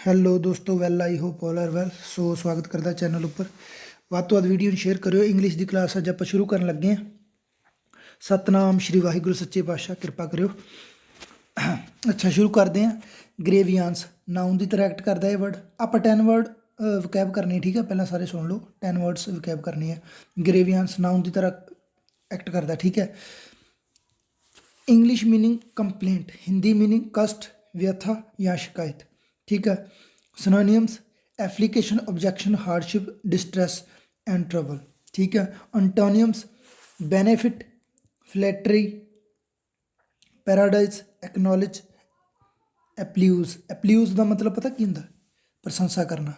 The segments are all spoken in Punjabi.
ਹੈਲੋ ਦੋਸਤੋ, well I hope all are well. So ਸਵਾਗਤ ਕਰਦਾ ਚੈਨਲ ਉੱਪਰ। ਵੱਧ ਤੋਂ ਵੱਧ ਵੀਡੀਓ ਨੂੰ ਸ਼ੇਅਰ ਕਰਿਓ। ਇੰਗਲਿਸ਼ ਦੀ ਕਲਾਸ ਅੱਜ ਆਪਾਂ ਸ਼ੁਰੂ ਕਰਨ ਲੱਗੇ ਹਾਂ। ਸਤਨਾਮ ਸ਼੍ਰੀ ਵਾਹਿਗੁਰੂ ਸੱਚੇ ਪਾਤਸ਼ਾਹ, ਕਿਰਪਾ ਕਰਿਓ। ਅੱਛਾ, ਸ਼ੁਰੂ ਕਰਦੇ ਹਾਂ। ਗ੍ਰੇਵੀਆਂਸ ਨਾउन ਦੀ ਤਰ੍ਹਾਂ ਐਕਟ ਕਰਦਾ ਇਹ ਵਰਡ। ਆਪਾਂ 10 ਵਰਡ ਵਕੈਬ ਕਰਨੇ, ਠੀਕ ਹੈ। ਪਹਿਲਾਂ ਸਾਰੇ ਸੁਣ ਲਓ, 10 ਵਰਡਸ ਵਕੈਬ ਕਰਨੇ ਆ। ਗ੍ਰੇਵੀਆਂਸ ਨਾउन ਦੀ ਤਰ੍ਹਾਂ ਐਕਟ ਕਰਦਾ, ਠੀਕ ਹੈ। English meaning complaint, Hindi meaning कष्ट, व्यथा या शिकायत, ठीक है। Synonyms application, objection, hardship, distress and trouble, ठीक है। Antonyms benefit, flattery, paradise, acknowledge, applause. Applause का मतलब पता की होंदा? प्रशंसा करना,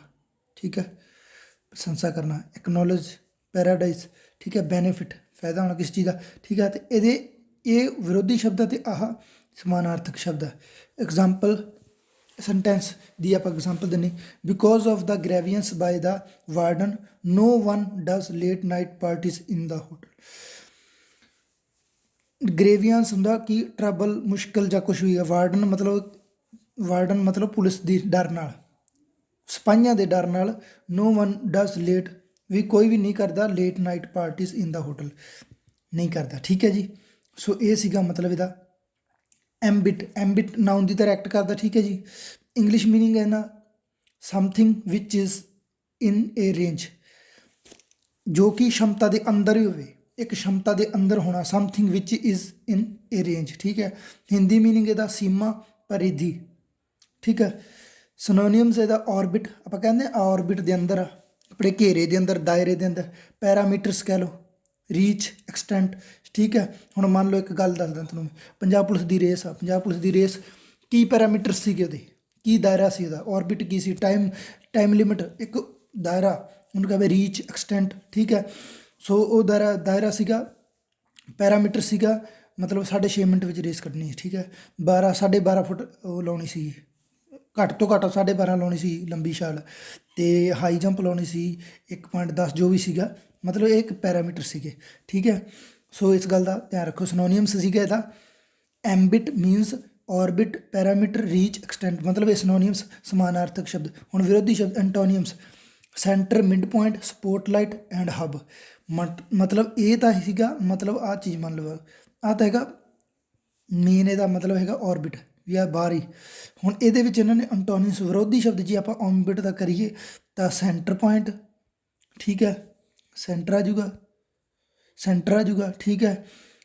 ठीक है। प्रशंसा करना। एक्नॉलेज, पैराडाइज, ठीक है। बेनिफिट फायदा होना किस चीज़ का, ठीक है। तो ये विरोधी शब्द है तो आह समानार्थक शब्द है। एग्जाम्पल सेंटेंस दी आप एग्जाम्पल देनी। Because of the grievance by the warden no one does late night parties in the hotel. Grievance होंदा कि ट्रबल, मुश्किल या कुछ भी है। वार्डन मतलब पुलिस की डर नाल, सिपाहियों के डर नाल। नो वन डज लेट, भी कोई भी नहीं करता late night parties in the hotel, नहीं करता, ठीक है जी। सो ये सीगा मतलब इहदा। एम्बिट, एम्बिट नाउन की तरह एक्ट करता, ठीक है जी। इंग्लिश मीनिंग है ना, something which is in A range, जो कि क्षमता के अंदर ही होवे, एक क्षमता के अंदर होना। Something which is in A range, ठीक है। हिंदी मीनिंग इहदा सीमा, परिधि, ठीक है। सिनोनिम्स इहदा ऑर्बिट, आप कहते ऑर्बिट के अंदर, अपने घेरे के अंदर, दायरे के अंदर। पैरामीटर्स कह लो, रीच, एक्सटेंट, ठीक है। हुण मान लो एक गल दसदा तुहानूं, पंजाब पुलिस की रेस आ। पंजाब पुलिस की रेस की पैरामीटर सीगे उहदे, की दायरा सी उहदा, ऑर्बिट की सी, टाइम लिमिट, एक दायरा, उन्होंने कहा रीच, एक्सटेंट, ठीक है। सो वो दायरा सीगा, पैरामीटर सीगा, मतलब 6.5 मिनट में रेस कड्ढनी, ठीक है। 12.5 फुट वो लाउणी सी, घट तो घट 12.5 लाउणी सी लंबी छाल, तो हाई जंप लाउणी सी 1.10, जो भी सीगा, मतलब एक पैरामीटर सीगे, ठीक है। सो इस गल का ध्यान रखो। सिनोनियम्स सीगा इहदा। Ambit means orbit, parameter, reach, extent, मतलब ये सिनोनियम्स समानार्थक शब्द। हुण विरोधी शब्द antonyms centre, mid point, spotlight and hub. मतलब ये तो सीगा, मतलब आ चीज़ मान लो आ तो हैगा मेन, ਇਹਦਾ मतलब हैगा ऑर्बिट भी आ बाहर ही। हुण ਇਹਦੇ ਵਿੱਚ ਇਹਨਾਂ ਨੇ एंटोनियम्स विरोधी शब्द जे आप ऑर्बिट का करिए तो सेंटर पॉइंट, ठीक है, सेंटर आ जाऊगा, ठीक है।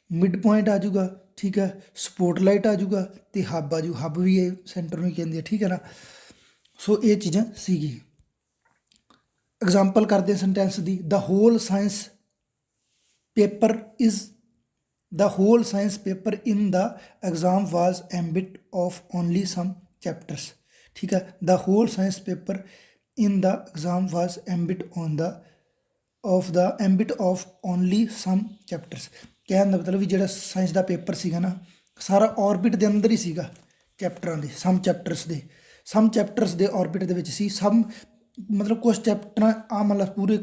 मिड पॉइंट आ जाऊगा, ठीक है। स्पॉटलाइट आ जाऊगा, तो हब आ जू, हब भी ये सेंटर में कहते हैं, ठीक है ना। सो ये चीज़ां सीगी। एग्जाम्पल करते सेंटेंस दी। The whole science paper is, the whole science paper in the exam was ambit of only some chapters, ठीक है। The whole science paper in the exam was ambit on the of the ambit of only some chapters. कहने का मतलब भी जो साइंस का पेपर सीगा ना, सारा ऑर्बिट के अंदर ही सीगा, चैप्टरां दे, सम चैप्टर्स के ऑर्बिट के सी। सम मतलब कुछ चैप्टर आ, मतलब पूरे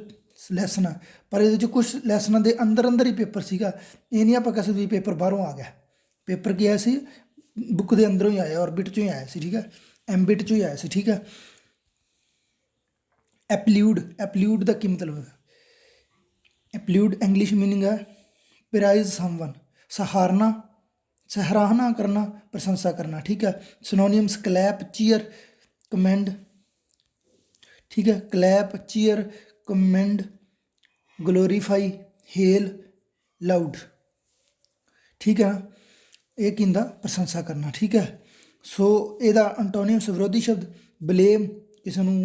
लैसन आ, पर ये कुछ लैसनां के अंदर ही पेपर सीगा। ये नहीं आप कह सकते पेपर बाहरों आ गया। पेपर क्या सी, बुक के अंदरों ही आया, ऑर्बिट चो ही आया सी, ठीक है। एम्बिट चो ही आया सी, ठीक है। एप्ल्यूड, एप्ल्यूड का की मतलब है? एप्ल्यूड इंग्लिश मीनिंग है प्राइज समवन, सहारना, सराहना करना, प्रशंसा करना, ठीक है। सिनोनिम्स क्लैप, चीयर, कमेंड, ठीक है। Clap, cheer, commend, glorify, hail, loud, ठीक है। ये किंदा प्रशंसा करना, ठीक है। सो ਇਹਦਾ एंटोनियम्स विरोधी शब्द ब्लेम, किसी ਨੂੰ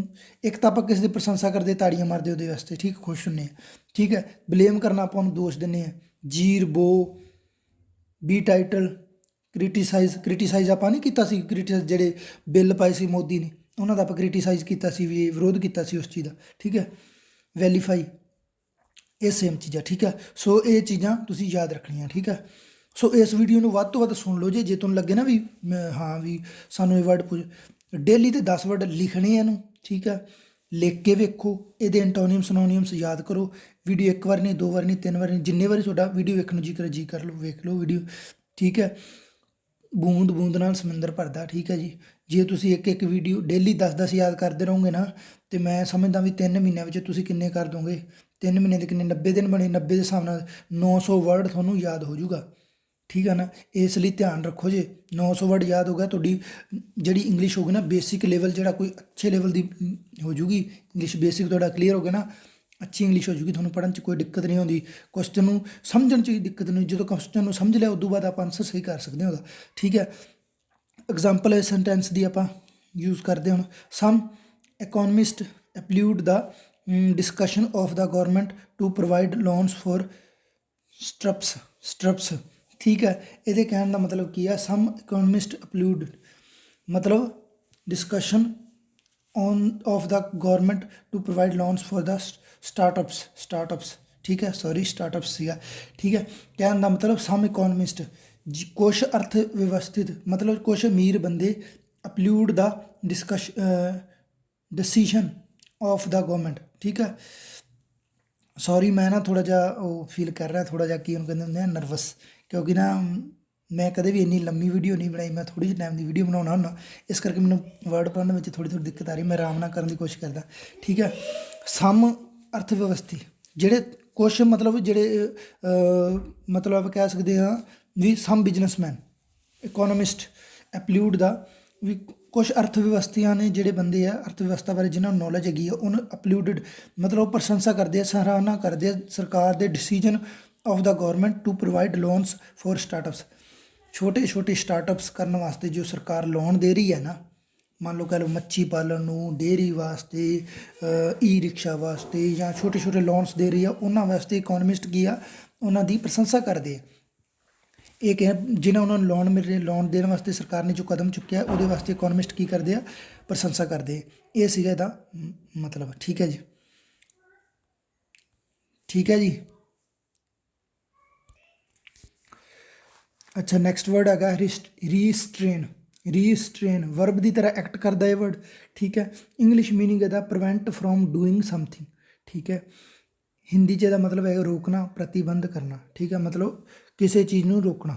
एक तो आप किसी की प्रशंसा करते ताड़ियां मारते ਉਹਦੇ वास्ते, ठीक, खुश ਹੁੰਦੇ, ठीक है। ब्लेम करना ਆਪਾਂ ਉਹਨੂੰ ਦੋਸ਼ ਦਿੰਦੇ ਹਾਂ। जीर, बो, बी टाइटल, क्रिटिसाइज ਆਪਾਂ नहीं ਕੀਤਾ ਸੀ। क्रिटिसाइज ਜਿਹੜੇ बिल पाए ਸੀ मोदी ने, ਉਹਨਾਂ ਦਾ ਆਪਾਂ क्रिटिसाइज ਕੀਤਾ ਸੀ, ਵੀ ਵਿਰੋਧ ਕੀਤਾ ਸੀ ਉਸ ਚੀਜ਼ ਦਾ, ठीक है। ਵੈਲੀਫਾਈ, ਇਹ ਸੇਮ ਚੀਜ਼ਾਂ, ठीक है। सो ये चीज़ां ਤੁਸੀਂ याद रखनियां, ठीक है। सो इस वीडियो ਨੂੰ ਵੱਧ ਤੋਂ ਵੱਧ सुन लो जे ਤੁਹਾਨੂੰ ਲੱਗੇ ना भी हाँ भी सानू ये वर्ड पुछ डेली तो 10 वर्ड लिखने हैं, ठीक है। लिख के वेखो, ये एंटोनियम सिनोनियम्स याद करो। वीडियो एक बार नहीं, 2 बार नहीं, 3 बार नहीं, जिन्ने बारी तुहाडा वीडियो वेखण जी कर लो, वेख लो वीडियो, ठीक है। बूंद बूंद नाल समंदर भरदा, ठीक है जी। ਜੇ ਤੁਸੀਂ ਇੱਕ ਇੱਕ ਵੀਡੀਓ ਡੇਲੀ 10-10 ਯਾਦ ਕਰਦੇ ਰਹੋਗੇ ਨਾ, ਤੇ ਮੈਂ ਸਮਝਦਾ ਵੀ 3 ਮਹੀਨਿਆਂ ਵਿੱਚ ਤੁਸੀਂ ਕਿੰਨੇ ਕਰ ਦੋਗੇ। 3 ਮਹੀਨੇ ਦੇ ਕਿੰਨੇ, 90 ਦਿਨ ਬਣੇ, 90 ਦੇ ਹਿਸਾਬ ਨਾਲ 900 ਵਰਡ ਤੁਹਾਨੂੰ ਯਾਦ ਹੋ ਜਾਊਗਾ। ਠੀਕ ਹੈ ਨਾ, ਇਸ ਲਈ ਧਿਆਨ ਰੱਖੋ। ਜੇ 900 ਵਰਡ ਯਾਦ ਹੋ ਗਿਆ, ਤੁਹਾਡੀ ਜਿਹੜੀ ਇੰਗਲਿਸ਼ ਹੋਊਗੀ ਨਾ, ਬੇਸਿਕ ਲੈਵਲ ਜਿਹੜਾ ਕੋਈ ਅੱਛੇ ਲੈਵਲ ਦੀ ਹੋ ਜੂਗੀ। ਇੰਗਲਿਸ਼ ਬੇਸਿਕ ਤੁਹਾਡਾ ਕਲੀਅਰ ਹੋ ਗਿਆ ਨਾ, ਅੱਛੀ ਇੰਗਲਿਸ਼ ਹੋ ਜੂਗੀ, ਤੁਹਾਨੂੰ ਪੜ੍ਹਨ 'ਚ ਕੋਈ ਦਿੱਕਤ ਨਹੀਂ ਆਉਂਦੀ, ਕੁਐਸਚਨ ਨੂੰ ਸਮਝਣ 'ਚ ਵੀ ਦਿੱਕਤ ਨਹੀਂ। ਜਦੋਂ ਕੁਐਸਚਨ ਨੂੰ ਸਮਝ ਲਿਆ, ਉਦੋਂ ਬਾਅਦ ਆਪਾਂ ਆਨਸਰ ਸਹੀ ਕਰ ਸਕਦੇ ਹਾਂ ਉਹਦਾ। ਠੀਕ ਹੈ, ਐਗਜ਼ਾਮਪਲ ਹੈ ਸੈਂਟੈਂਸ ਦੀ ਆਪਾਂ ਯੂਜ਼ ਕਰਦੇ ਹੁਣ। Some economist applaud the discussion of the government to provide loans for startups. ਠੀਕ ਹੈ, ਇਹਦੇ ਕਹਿਣ ਦਾ ਮਤਲਬ ਕੀ ਹੈ, ਸਮ ਇਕੋਨਮਿਸਟ ਅਪਲੂਡ ਮਤਲਬ discussion on of the government to provide loans for the startups. ਠੀਕ ਹੈ, ਸੌਰੀ ਸਟਾਰਟਅਪਸ ਸੀਗਾ। ਠੀਕ ਹੈ, ਕਹਿਣ ਦਾ ਮਤਲਬ ਸਮ ਇਕੋਨਮਿਸਟ ਕੁਛ ਅਰਥ ਵਿਵਸਥਿਤ, ਮਤਲਬ ਕੁਛ ਅਮੀਰ ਬੰਦੇ ਅਪਲੂਡ ਦਾ ਡਿਸੀਸ਼ਨ ਆਫ ਦਾ ਗਵਰਨਮੈਂਟ। ਠੀਕ ਹੈ, ਸੌਰੀ ਮੈਂ ਨਾ ਥੋੜ੍ਹਾ ਜਿਹਾ ਉਹ ਫੀਲ ਕਰ ਰਿਹਾ, ਥੋੜ੍ਹਾ ਜਿਹਾ ਕੀ ਉਹਨੂੰ ਕਹਿੰਦੇ ਹੁੰਦੇ ਆ, ਨਰਵਸ, ਕਿਉਂਕਿ ਨਾ ਮੈਂ ਕਦੇ ਵੀ ਇੰਨੀ ਲੰਮੀ ਵੀਡੀਓ ਨਹੀਂ ਬਣਾਈ, ਮੈਂ ਥੋੜ੍ਹੀ ਜਿਹੀ ਟਾਈਮ ਦੀ ਵੀਡੀਓ ਬਣਾਉਣਾ ਹੁੰਦਾ, ਇਸ ਕਰਕੇ ਮੈਨੂੰ ਵਰਡ ਪੜ੍ਹਨ ਵਿੱਚ ਥੋੜ੍ਹੀ ਦਿੱਕਤ ਆ ਰਹੀ, ਮੈਂ ਆਰਾਮ ਨਾਲ ਕਰਨ ਦੀ ਕੋਸ਼ਿਸ਼ ਕਰਦਾ। ਠੀਕ ਹੈ, ਸਮ ਅਰਥ ਵਿਵਸਥੀ ਜਿਹੜੇ ਕੁਛ ਮਤਲਬ ਜਿਹੜੇ ਮਤਲਬ ਆਪਾਂ ਕਹਿ ਸਕਦੇ ਹਾਂ ਵੀ ਸਮ ਬਿਜ਼ਨਸਮੈਨ ਇਕੋਨੋਮਿਸਟ ਐਪਲੂਡ ਦਾ ਵੀ ਕੁਛ ਅਰਥ ਵਿਵਸਥੀਆਂ ਨੇ, ਜਿਹੜੇ ਬੰਦੇ ਆ ਅਰਥ ਵਿਵਸਥਾ ਬਾਰੇ ਜਿਨ੍ਹਾਂ ਨੂੰ ਨੌਲੇਜ ਹੈਗੀ ਆ, ਉਹਨੂੰ ਅਪਲੂਡਡ ਮਤਲਬ ਪ੍ਰਸ਼ੰਸਾ ਕਰਦੇ ਆ, ਸਰਾਹਨਾ ਕਰਦੇ ਆ ਸਰਕਾਰ ਦੇ decision of the government to provide loans for startups. ਛੋਟੇ ਛੋਟੇ ਸਟਾਰਟਅਪਸ ਕਰਨ ਵਾਸਤੇ ਜੋ ਸਰਕਾਰ ਲੋਨ ਦੇ ਰਹੀ ਹੈ ਨਾ, ਮੰਨ ਲਓ ਕਹਿ ਲਓ ਮੱਛੀ ਪਾਲਣ ਨੂੰ, ਡੇਅਰੀ ਵਾਸਤੇ, ਈ ਰਿਕਸ਼ਾ ਵਾਸਤੇ, ਜਾਂ ਛੋਟੇ ਛੋਟੇ ਲੋਨਸ ਦੇ ਰਹੀ ਆ, ਉਹਨਾਂ ਵਾਸਤੇ ਇਕੋਨਮਿਸਟ ਕੀ ਆ, ਉਹਨਾਂ ਦੀ ਪ੍ਰਸ਼ੰਸਾ ਕਰਦੇ ਆ। ਇਹ ਕਿ ਜਿਹਨਾਂ ਉਹਨਾਂ ਨੂੰ ਲੋਨ ਮਿਲ ਰਹੇ, ਲੋਨ ਦੇਣ ਵਾਸਤੇ ਸਰਕਾਰ ਨੇ ਜੋ ਕਦਮ ਚੁੱਕਿਆ, ਉਹਦੇ ਵਾਸਤੇ ਇਕੋਨਮਿਸਟ ਕੀ ਕਰਦੇ ਆ, ਪ੍ਰਸ਼ੰਸਾ ਕਰਦੇ ਆ। ਇਹ ਸੀਗਾ ਇਹਦਾ ਮਤਲਬ। ਠੀਕ ਹੈ ਜੀ, ਠੀਕ ਹੈ ਜੀ। ਅੱਛਾ, ਨੈਕਸਟ ਵਰਡ ਹੈਗਾ ਰੀਸਟ੍ਰੇਨ ਵਰਬ ਦੀ ਤਰ੍ਹਾਂ ਐਕਟ ਕਰਦਾ ਇਹ ਵਰਡ। ਠੀਕ ਹੈ, ਇੰਗਲਿਸ਼ ਮੀਨਿੰਗ ਇਹਦਾ ਪ੍ਰੀਵੈਂਟ ਫਰੋਮ ਡੂਇੰਗ ਸਮਥਿੰਗ। ਠੀਕ ਹੈ, ਹਿੰਦੀ 'ਚ ਇਹਦਾ ਮਤਲਬ ਹੈ ਰੋਕਣਾ, ਪ੍ਰਤੀਬੰਧ ਕਰਨਾ। ਠੀਕ ਹੈ, ਮਤਲਬ ਕਿਸੇ ਚੀਜ਼ ਨੂੰ ਰੋਕਣਾ।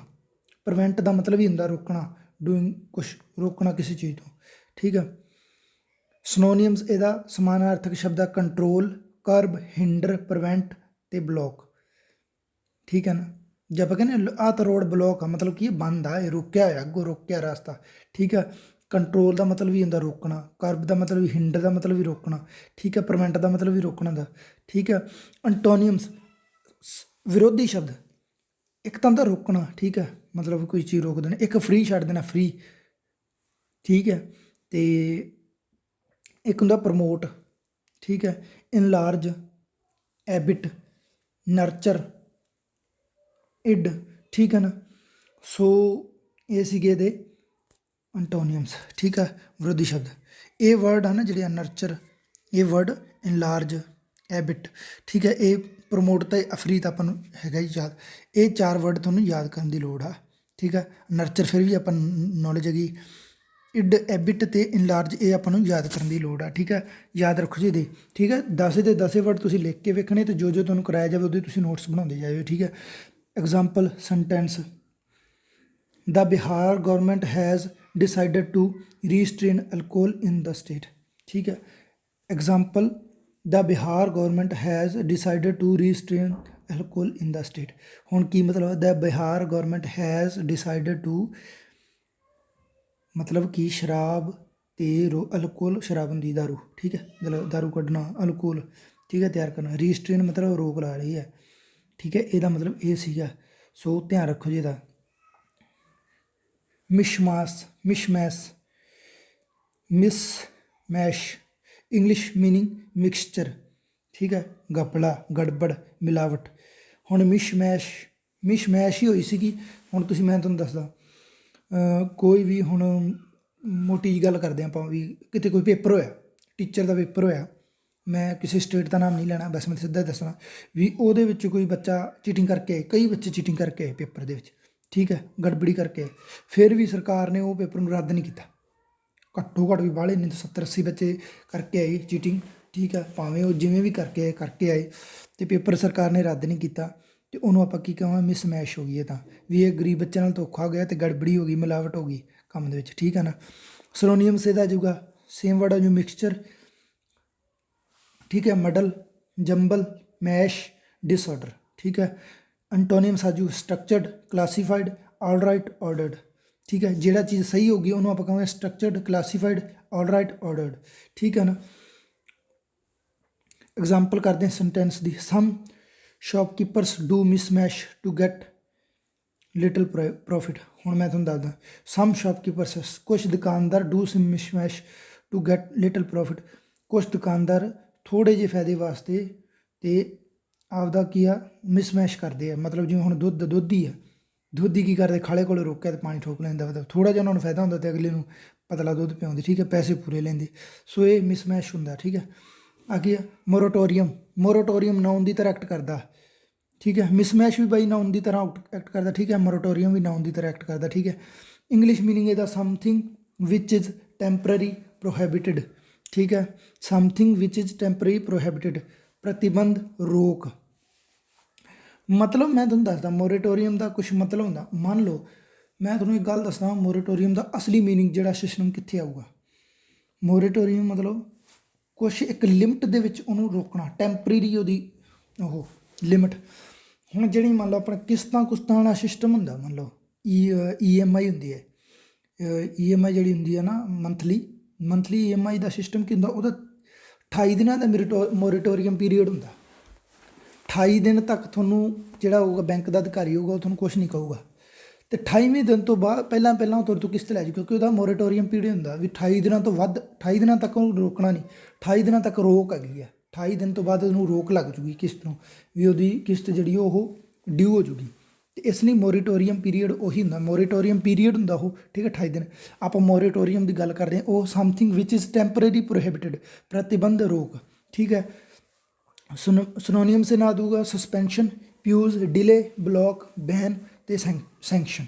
ਪ੍ਰੀਵੈਂਟ ਦਾ ਮਤਲਬ ਹੀ ਹੁੰਦਾ ਰੋਕਣਾ, ਡੂਇੰਗ ਕੁਛ ਰੋਕਣਾ ਕਿਸੇ ਚੀਜ਼ ਤੋਂ। ਠੀਕ ਹੈ, ਸਿਨੋਨੀਮਸ ਇਹਦਾ ਸਮਾਨਾਰਥਕ ਸ਼ਬਦ ਆ ਕੰਟਰੋਲ, ਕਰਬ, ਹਿੰਡਰ, ਪ੍ਰੀਵੈਂਟ ਤੇ ਬਲੌਕ। ਠੀਕ ਹੈ ਨਾ, ਜੇ ਆਪਾਂ ਕਹਿੰਦੇ ਆਹ ਤਾਂ ਰੋਡ ਬਲੌਕ ਆ, ਮਤਲਬ ਕੀ ਬੰਦ ਆ, ਇਹ ਰੋਕਿਆ ਹੋਇਆ, ਅੱਗੋਂ ਰੋਕਿਆ ਰਸਤਾ। ਠੀਕ ਹੈ, ਕੰਟਰੋਲ ਦਾ ਮਤਲਬ ਵੀ ਹੁੰਦਾ ਰੋਕਣਾ, ਕਰਬ ਦਾ ਮਤਲਬ ਵੀ, ਹਿੰਡਰ ਦਾ ਮਤਲਬ ਵੀ ਰੋਕਣਾ। ਠੀਕ ਹੈ, ਪ੍ਰੀਵੈਂਟ ਦਾ ਮਤਲਬ ਵੀ ਰੋਕਣਾ ਦਾ। ਠੀਕ ਹੈ, ਅੰਟੋਨੀਅਮਸ ਵਿਰੋਧੀ ਸ਼ਬਦ, ਇੱਕ ਤਾਂ ਹੁੰਦਾ ਰੋਕਣਾ। ਠੀਕ ਹੈ, ਮਤਲਬ ਕੋਈ ਚੀਜ਼ ਰੋਕ ਦੇਣਾ, ਇੱਕ ਫ੍ਰੀ ਛੱਡ ਦੇਣਾ, ਫ੍ਰੀ। ਠੀਕ ਹੈ, ਤੇ ਇੱਕ ਹੁੰਦਾ ਪ੍ਰਮੋਟ। ਠੀਕ ਹੈ, ਇਨਲਾਰਜ, ਐਬਿਟ, ਨਰਚਰ, ਇਡ। ਠੀਕ ਹੈ ਨਾ, ਸੋ ਇਹ ਸੀਗੇ ਇਹਦੇ ਅੰਟੋਨੀਅਮਸ। ਠੀਕ ਹੈ, ਵਿਰੋਧੀ ਸ਼ਬਦ। ਇਹ ਵਰਡ ਆ ਨਾ ਜਿਹੜੇ ਆ ਨਰਚਰ, ਇਹ ਵਰਡ ਇਨਲਾਰਜ, ਐਬਿਟ। ਠੀਕ ਹੈ, ਇਹ ਪ੍ਰਮੋਟ ਅਤੇ ਅਫਰੀ ਤਾਂ ਆਪਾਂ ਨੂੰ ਹੈਗਾ ਹੀ ਯਾਦ। ਇਹ 4 ਵਰਡ ਤੁਹਾਨੂੰ ਯਾਦ ਕਰਨ ਦੀ ਲੋੜ ਆ। ਠੀਕ ਹੈ, ਨਰਚਰ ਫਿਰ ਵੀ ਆਪਾਂ ਨੌਲੇਜ ਹੈਗੀ, ਇਡ, ਐਬਿਟ ਅਤੇ ਇਨਲਾਰਜ ਇਹ ਆਪਾਂ ਨੂੰ ਯਾਦ ਕਰਨ ਦੀ ਲੋੜ ਆ। ਠੀਕ ਹੈ, ਯਾਦ ਰੱਖੋ ਜੀ ਇਹਦੇ। ਠੀਕ ਹੈ, 10 ਦੇ 10 ਵਰਡ ਤੁਸੀਂ ਲਿਖ ਕੇ ਵੇਖਣੇ, ਅਤੇ ਜੋ ਤੁਹਾਨੂੰ ਕਰਾਇਆ ਜਾਵੇ ਉਹਦੇ ਤੁਸੀਂ ਨੋਟਸ ਬਣਾਉਂਦੇ ਜਾਇਓ। ਠੀਕ ਹੈ, example sentence, the Bihar government has decided to restrain alcohol in the state. ਠੀਕ ਹੈ, example, the Bihar government has decided to restrain alcohol in the state. ਹੁਣ ਕੀ ਮਤਲਬ, the Bihar government has decided to ਮਤਲਬ ਕਿ ਸ਼ਰਾਬ ਅਤੇ ਅਲਕੋਹਲ, ਸ਼ਰਾਬ ਹੁੰਦੀ ਦਾਰੂ। ਠੀਕ ਹੈ, ਮਤਲਬ ਦਾਰੂ ਕੱਢਣਾ, ਅਲਕੋਹਲ। ਠੀਕ ਹੈ, ਤਿਆਰ ਕਰਨਾ। ਰੀਸਟ੍ਰੇਨ ਮਤਲਬ ਰੋਕ ਲਾ ਰਹੀ ਹੈ। ਠੀਕ ਹੈ, ਇਹਦਾ ਮਤਲਬ ਇਹ ਸੀਗਾ, ਸੋ ਧਿਆਨ ਰੱਖੋ ਜੀ ਇਹਦਾ। ਮਿਸਮੈਸ਼ ਇੰਗਲਿਸ਼ ਮੀਨਿੰਗ ਮਿਕਸਚਰ। ਠੀਕ ਹੈ, ਗਪਲਾ, ਗੜਬੜ, ਮਿਲਾਵਟ। ਹੁਣ ਮਿਸ਼ਮੈਸ਼ ਹੀ ਹੋਈ ਸੀਗੀ। ਹੁਣ ਤੁਸੀਂ, ਮੈਂ ਤੁਹਾਨੂੰ ਦੱਸਦਾ, ਕੋਈ ਵੀ ਹੁਣ ਮੋਟੀ ਜਿਹੀ ਗੱਲ ਕਰਦੇ ਆਪਾਂ ਵੀ, ਕਿਤੇ ਕੋਈ ਪੇਪਰ ਹੋਇਆ, ਟੀਚਰ ਦਾ ਪੇਪਰ ਹੋਇਆ, ਮੈਂ ਕਿਸੇ ਸਟੇਟ ਦਾ ਨਾਮ ਨਹੀਂ ਲੈਣਾ, ਬਸ ਮੈਂ ਸਿੱਧਾ ਦੱਸਣਾ ਵੀ ਉਹਦੇ ਵਿੱਚ ਕੋਈ ਬੱਚਾ ਚੀਟਿੰਗ ਕਰਕੇ ਆਏ, ਕਈ ਬੱਚੇ ਚੀਟਿੰਗ ਕਰਕੇ ਆਏ ਪੇਪਰ ਦੇ ਵਿੱਚ। ਠੀਕ ਹੈ, ਗੜਬੜੀ ਕਰਕੇ ਆਏ, ਫਿਰ ਵੀ ਸਰਕਾਰ ਨੇ ਉਹ ਪੇਪਰ ਨੂੰ ਰੱਦ ਨਹੀਂ ਕੀਤਾ। ਘੱਟੋ ਘੱਟ ਵੀ ਬਾਹਲੇ ਨਹੀਂ, 70-80 ਬੱਚੇ ਕਰਕੇ ਆਏ ਚੀਟਿੰਗ। ਠੀਕ ਹੈ, ਭਾਵੇਂ ਉਹ ਜਿਵੇਂ ਵੀ ਕਰਕੇ ਆਏ, ਅਤੇ ਪੇਪਰ ਸਰਕਾਰ ਨੇ ਰੱਦ ਨਹੀਂ ਕੀਤਾ। ਅਤੇ ਉਹਨੂੰ ਆਪਾਂ ਕੀ ਕਹਾਂਗੇ, ਮਿਸਮੈਸ਼ ਹੋ ਗਈ। ਇਹ ਤਾਂ ਵੀ ਇਹ ਗਰੀਬ ਬੱਚਿਆਂ ਨਾਲ ਧੋਖਾ ਹੋ ਗਿਆ, ਅਤੇ ਗੜਬੜੀ ਹੋ ਗਈ, ਮਿਲਾਵਟ ਹੋ ਗਈ ਕੰਮ ਦੇ ਵਿੱਚ। ਠੀਕ ਹੈ ਨਾ, सिनोनियम से आ जाऊगा सेम वर्ड आ जाऊ मिक्सचर, ठीक है, मडल, जंबल, मैश, डिसऑर्डर, ठीक है। एंटोनियम्स आ जाऊ structured, classified, all right, ordered, ठीक है। ਜਿਹੜਾ ਚੀਜ਼ ਸਹੀ ਹੋगी ਉਹਨੂੰ ਆਪਾਂ ਕਹਾਂਗੇ structured, classified, all right, ordered, ਠੀਕ ਹੈ ਨਾ। ਐਗਜ਼ਾਮਪਲ ਕਰਦੇ ਹਾਂ ਸੈਂਟੈਂਸ ਦੀ। Some shopkeepers do mishmash to get little profit. ਹੁਣ ਮੈਂ ਤੁਹਾਨੂੰ ਦੱਸਦਾ, ਸਮ ਸ਼ੌਪਕੀਪਰਸ ਕੁਛ ਦੁਕਾਨਦਾਰ do mishmash to get little profit, ਕੁਛ ਦੁਕਾਨਦਾਰ ਥੋੜ੍ਹੇ ਜਿਹੇ ਫਾਇਦੇ ਵਾਸਤੇ ਤੇ ਆਪਦਾ ਕੀ ਆ ਮਿਸਮੈਸ਼ ਕਰਦੇ ਆ। ਮਤਲਬ ਜਿਵੇਂ ਹੁਣ ਦੁੱਧ ਹੀ ਆ, ਦੁੱਧ ਹੀ ਕੀ ਕਰਦੇ, ਖਾਲੇ ਕੋਲ ਰੋਕਿਆ ਤੇ ਪਾਣੀ ਠੋਕ ਲੈਂਦਾ, ਮਤਲਬ ਥੋੜ੍ਹਾ ਜਿਹਾ ਉਹਨਾਂ ਨੂੰ ਫਾਇਦਾ ਹੁੰਦਾ ਤੇ ਅਗਲੇ ਨੂੰ ਪਤਲਾ ਦੁੱਧ ਪਿਆਉਂਦੇ, ਠੀਕ ਹੈ, ਪੈਸੇ ਪੂਰੇ ਲੈਂਦੇ। ਸੋ ਇਹ ਮਿਸਮੈਸ਼ ਹੁੰਦਾ, ਠੀਕ ਹੈ। ਆ ਕੀ ਆ ਮੋਰਟੋਰੀਅਮ, ਮੋਰਟੋਰੀਅਮ ਨਾਉਨ ਦੀ ਤਰ੍ਹਾਂ ਐਕਟ ਕਰਦਾ, ਠੀਕ ਹੈ। ਮਿਸਮੈਸ਼ ਵੀ ਬਾਈ ਨਾਉਨ ਦੀ ਤਰ੍ਹਾਂ ਐਕਟ ਕਰਦਾ, ਠੀਕ ਹੈ। ਮੋਰਟੋਰੀਅਮ ਵੀ ਨਾਉਨ ਦੀ ਤਰ੍ਹਾਂ ਐਕਟ ਕਰਦਾ, ਠੀਕ ਹੈ। ਇੰਗਲਿਸ਼ ਮੀਨਿੰਗ ਇਹਦਾ something which is temporary prohibited, ਠੀਕ ਹੈ। Something which is temporary prohibited, ਪ੍ਰਤੀਬੰਧ, ਰੋਕ। ਮਤਲਬ ਮੈਂ ਤੁਹਾਨੂੰ ਦੱਸਦਾ ਮੋਰੇਟੋਰੀਅਮ ਦਾ ਕੁਛ ਮਤਲਬ ਹੁੰਦਾ। ਮੰਨ ਲਓ ਮੈਂ ਤੁਹਾਨੂੰ ਇੱਕ ਗੱਲ ਦੱਸਦਾ, ਮੋਰੇਟੋਰੀਅਮ ਦਾ ਅਸਲੀ ਮੀਨਿੰਗ ਜਿਹੜਾ ਸਿਸਟਮ ਕਿੱਥੇ ਆਊਗਾ। ਮੋਰੇਟੋਰੀਅਮ ਮਤਲਬ ਕੁਛ ਇੱਕ ਲਿਮਟ ਦੇ ਵਿੱਚ ਉਹਨੂੰ ਰੋਕਣਾ, ਟੈਂਪਰੇਰੀ ਉਹਦੀ ਉਹ ਲਿਮਿਟ। ਹੁਣ ਜਿਹੜੀ ਮੰਨ ਲਓ ਆਪਣਾ ਕਿਸ਼ਤਾਂ ਕੁਸ਼ਤਾਂ ਵਾਲਾ ਸਿਸਟਮ ਹੁੰਦਾ, ਮੰਨ ਲਓ EMI ਹੁੰਦੀ ਹੈ, EMI ਜਿਹੜੀ ਹੁੰਦੀ ਹੈ ਨਾ ਮੰਥਲੀ EMI ਦਾ ਸਿਸਟਮ ਕੀ ਹੁੰਦਾ, ਉਹਦਾ 28 ਦਿਨਾਂ ਦਾ ਮੋਰੇਟੋਰੀਅਮ ਪੀਰੀਅਡ ਹੁੰਦਾ। 28 ਦਿਨ ਤੱਕ ਤੁਹਾਨੂੰ ਜਿਹੜਾ ਹੋਊਗਾ ਬੈਂਕ ਦਾ ਅਧਿਕਾਰੀ ਹੋਊਗਾ ਉਹ ਤੁਹਾਨੂੰ ਕੁਛ ਨਹੀਂ ਕਹੂਗਾ, ਅਤੇ 28ਵੇਂ ਦਿਨ ਤੋਂ ਬਾਅਦ ਪਹਿਲਾਂ ਉਹ ਤੁਹਾਡੇ ਤੋਂ ਕਿਸ਼ਤ ਲੈ ਜਾਊ, ਕਿਉਂਕਿ ਉਹਦਾ ਮੋਰੇਟੋਰੀਅਮ ਪੀਰੀਅਡ ਹੁੰਦਾ ਵੀ 28 ਦਿਨਾਂ ਤੋਂ ਵੱਧ, 28 ਦਿਨਾਂ ਤੱਕ ਉਹਨੂੰ ਰੋਕਣਾ ਨਹੀਂ, 28 ਦਿਨਾਂ ਤੱਕ ਰੋਕ ਹੈਗੀ ਆ। 28 ਦਿਨ ਤੋਂ ਬਾਅਦ ਉਹਨੂੰ ਰੋਕ ਲੱਗ ਜੂਗੀ ਕਿਸ਼ਤ ਨੂੰ, ਵੀ ਉਹਦੀ ਕਿਸ਼ਤ ਜਿਹੜੀ ਉਹ ਡਿਊ ਹੋ ਜੂਗੀ। ਅਤੇ ਇਸ ਲਈ ਮੋਰੇਟੋਰੀਅਮ ਪੀਰੀਅਡ ਉਹੀ ਹੁੰਦਾ, ਮੋਰੇਟੋਰੀਅਮ ਪੀਰੀਅਡ ਹੁੰਦਾ ਉਹ, ਠੀਕ ਹੈ, 28 ਦਿਨ। ਆਪਾਂ ਮੋਰੇਟੋਰੀਅਮ ਦੀ ਗੱਲ ਕਰਦੇ ਹਾਂ, ਉਹ something which is temporary prohibited, ਪ੍ਰਤੀਬੰਧ, ਰੋਕ, ਠੀਕ ਹੈ। ਸਿਨੋਨੀਅਮ ਸੇ ਨਾ ਦੂਗਾ suspension, pause, delay, block, ban ਅਤੇ ਸੈਂਕਸ਼ਨ,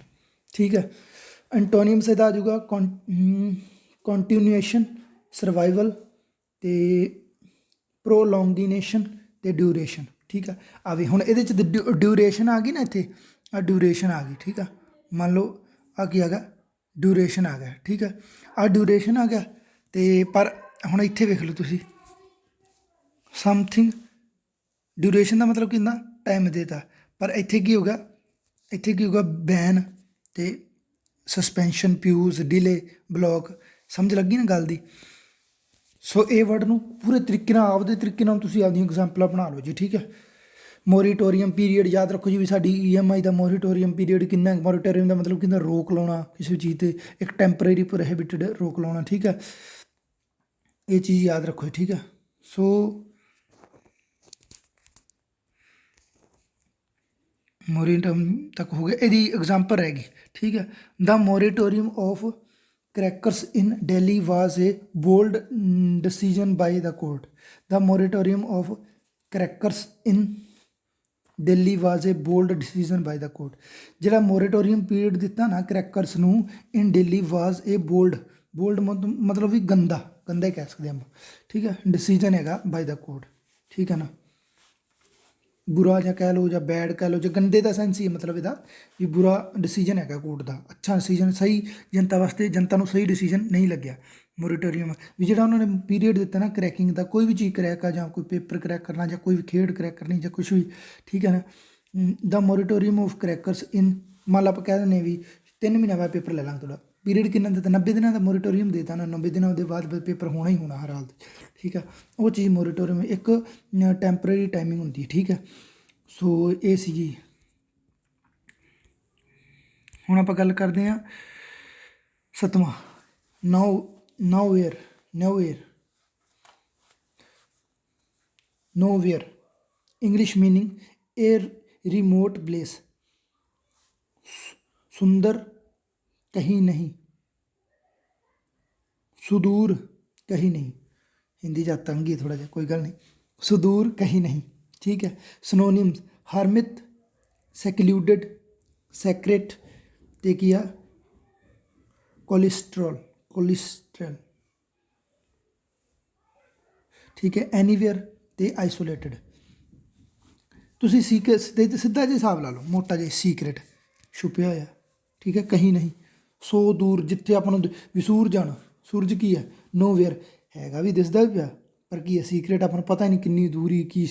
ਠੀਕ ਹੈ। ਐਂਟੋਨੀਅਮ ਸੇ ਦਾ ਆ ਜਾਊਗਾ ਕੰਟੀਨਿਊਏਸ਼ਨ, ਸਰਵਾਈਵਲ ਅਤੇ ਪ੍ਰੋਲੋਂਗੀਨੇਸ਼ਨ ਅਤੇ ਡਿਊਰੇਸ਼ਨ, ਠੀਕ ਆ। ਆ ਵੀ ਹੁਣ ਇਹਦੇ 'ਚ ਡਿਊਰੇਸ਼ਨ ਆ ਗਈ ਨਾ, ਇੱਥੇ ਆ ਡਿਊਰੇਸ਼ਨ ਆ ਗਈ, ਠੀਕ ਆ। ਮੰਨ ਲਓ ਆ ਕੀ ਆ ਗਿਆ, ਡਿਊਰੇਸ਼ਨ ਆ ਗਿਆ, ਠੀਕ ਆ। ਆ ਡਿਊਰੇਸ਼ਨ ਆ ਗਿਆ, ਅਤੇ ਪਰ ਹੁਣ ਇੱਥੇ ਵੇਖ ਲਓ ਤੁਸੀਂ, ਸਮਥਿੰਗ ਡਿਊਰੇਸ਼ਨ ਦਾ ਮਤਲਬ ਕੀ ਹੁੰਦਾ, ਟਾਈਮ ਦੇਤਾ, ਪਰ ਇੱਥੇ ਕੀ ਹੋਗਾ, ਇੱਥੇ ਕੀ ਹੋਗਾ, ਬੈਨ ਅਤੇ ਸਸਪੈਂਸ਼ਨ, ਪਿਊਜ਼, ਡਿਲੇ, ਬਲੌਕ। ਸਮਝ ਲੱਗੀ ਨਾ ਗੱਲ ਦੀ। ਸੋ ਇਹ ਵਰਡ ਨੂੰ ਪੂਰੇ ਤਰੀਕੇ ਨਾਲ ਆਪਦੇ ਤਰੀਕੇ ਨਾਲ ਤੁਸੀਂ ਆਪਦੀਆਂ ਐਗਜ਼ਾਮਪਲਾਂ ਬਣਾ ਲਓ ਜੀ, ਠੀਕ ਹੈ। ਮੋਰੀਟੋਰੀਅਮ ਪੀਰੀਅਡ ਯਾਦ ਰੱਖੋ ਜੀ, ਵੀ ਸਾਡੀ EMI ਦਾ ਮੋਰੀਟੋਰੀਅਮ ਪੀਰੀਅਡ ਕਿੰਨਾ। ਮੋਰੀਟੋਰੀਅਮ ਦਾ ਮਤਲਬ ਕਿੰਨਾ, ਰੋਕ ਲਾਉਣਾ ਕਿਸੇ ਚੀਜ਼ 'ਤੇ, ਇੱਕ ਟੈਂਪਰੇਰੀ ਪ੍ਰੋਹਿਬਿਟਡ, ਰੋਕ ਲਾਉਣਾ, ਠੀਕ ਹੈ। ਇਹ ਚੀਜ਼ ਯਾਦ ਰੱਖੋ, ਠੀਕ ਹੈ। ਸੋ ਮੋਰੀਟੋਰੀਅਮ ਤੱਕ ਹੋ ਗਿਆ, ਇਹਦੀ ਐਗਜ਼ਾਮਪਲ ਰਹਿ ਗਈ, ਠੀਕ ਹੈ। ਦਾ ਮੋਰੀਟੋਰੀਅਮ of crackers in Delhi was a bold decision by the court. The moratorium of crackers in Delhi was a bold decision by the court. ਜਿਹੜਾ ਮੋਰੇਟੋਰੀਅਮ ਪੀਰੀਅਡ ਦਿੱਤਾ ਨਾ ਕਰੈਕਰਸ ਨੂੰ, ਇਨ ਦਿੱਲੀ ਵਾਜ਼ ਏ ਬੋਲਡ ਮਤਲਬ ਵੀ ਗੰਦਾ ਹੀ ਕਹਿ ਸਕਦੇ ਆਪਾਂ, ਠੀਕ ਹੈ। ਡਿਸੀਜਨ ਹੈਗਾ ਬਾਈ ਦਾ ਕੋਰਟ, ਠੀਕ ਹੈ ਨਾ। ਬੁਰਾ ਜਾਂ ਕਹਿ ਲਓ ਜਾਂ ਬੈਡ ਕਹਿ ਲਓ, ਜਾਂ ਗੰਦੇ ਦਾ ਸੈਂਸ ਹੀ ਹੈ ਮਤਲਬ ਇਹਦਾ, ਵੀ ਬੁਰਾ ਡਿਸੀਜਨ ਹੈਗਾ ਕੋਰਟ ਦਾ, ਅੱਛਾ ਡਿਸੀਜਨ, ਸਹੀ ਜਨਤਾ ਵਾਸਤੇ, ਜਨਤਾ ਨੂੰ ਸਹੀ ਡਿਸੀਜਨ ਨਹੀਂ ਲੱਗਿਆ। ਮੋਰੀਟੋਰੀਅਮ ਵੀ ਜਿਹੜਾ ਉਹਨਾਂ ਨੇ ਪੀਰੀਅਡ ਦਿੱਤਾ ਨਾ ਕਰੈਕਿੰਗ ਦਾ, ਕੋਈ ਵੀ ਚੀਜ਼ ਕਰੈਕ ਆ, ਜਾਂ ਕੋਈ ਪੇਪਰ ਕਰੈਕ ਕਰਨਾ, ਜਾਂ ਕੋਈ ਵੀ ਖੇਡ ਕਰੈਕ ਕਰਨੀ, ਜਾਂ ਕੁਛ ਵੀ, ਠੀਕ ਹੈ ਨਾ। ਦਾ ਮੋਰੀਟੋਰੀਅਮ ਆਫ ਕਰੈਕਰਸ ਇਨ, ਮੰਨ ਲਓ ਆਪਾਂ ਕਹਿ ਦਿੰਦੇ ਵੀ 3 ਮਹੀਨਿਆਂ ਬਾਅਦ ਪੇਪਰ ਲੈ ਲਾਂਗੇ, ਤੁਹਾਡਾ ਪੀਰੀਅਡ ਕਿੰਨਾ ਦਿੱਤਾ, 90 ਦਿਨਾਂ ਦਾ ਮੋਰੀਟੋਰੀਅਮ ਦੇਤਾ ਨਾ, 90 ਦਿਨਾਂ ਦੇ ਬਾਅਦ ਪੇਪਰ ਹੋਣਾ ਹੀ ਹੋਣਾ ਹਰ ਹਾਲਤ, ਠੀਕ ਆ। ਉਹ ਚੀਜ਼ ਮੋਰੀਟੋਰੀਅਮ ਇੱਕ ਟੈਂਪਰੇਰੀ ਟਾਈਮਿੰਗ ਹੁੰਦੀ ਹੈ, ਠੀਕ ਹੈ। ਸੋ ਇਹ ਸੀਗੀ। ਹੁਣ ਆਪਾਂ ਗੱਲ ਕਰਦੇ ਹਾਂ 7ਵਾਂ, nowhere English meaning a remote place, सुंदर कहीं नहीं, सुदूर कहीं नहीं। हिंदी जा तंगी थोड़ा जा, कोई गल नहीं, सुदूर कहीं नहीं, ठीक है। सिनोनिम्स हरमित, सेक्लूडेड, सैक्रेट ते किया कोलेस्ट्रॉल, ठीक है। एनीवेयर ते आइसोलेटेड। ਤੁਸੀਂ ਸਿੱਧਾ ਜਿਹਾ ਹਿਸਾਬ ਲਾ ਲਓ, ਮੋਟਾ ਜਿਹਾ ਸੀਕਰੇਟ ਛੁਪਿਆ ਹੋਇਆ, ਠੀਕ ਹੈ। ਕਹੀਂ ਨਹੀਂ, ਸੋ ਦੂਰ, ਜਿੱਥੇ ਆਪਾਂ ਨੂੰ ਵਿਸੂਰ ਜਾਣਾ, ਸੂਰਜ ਕੀ ਹੈ, ਨੋਵੇਅਰ ਹੈਗਾ ਵੀ ਦਿਸਦਾ ਵੀ ਪਿਆ ਪਰ ਕੀ ਹੈ ਸੀਕ੍ਰੇਟ, ਆਪਾਂ ਨੂੰ ਪਤਾ ਨਹੀਂ ਕਿੰਨੀ ਦੂਰੀ ਕੀ,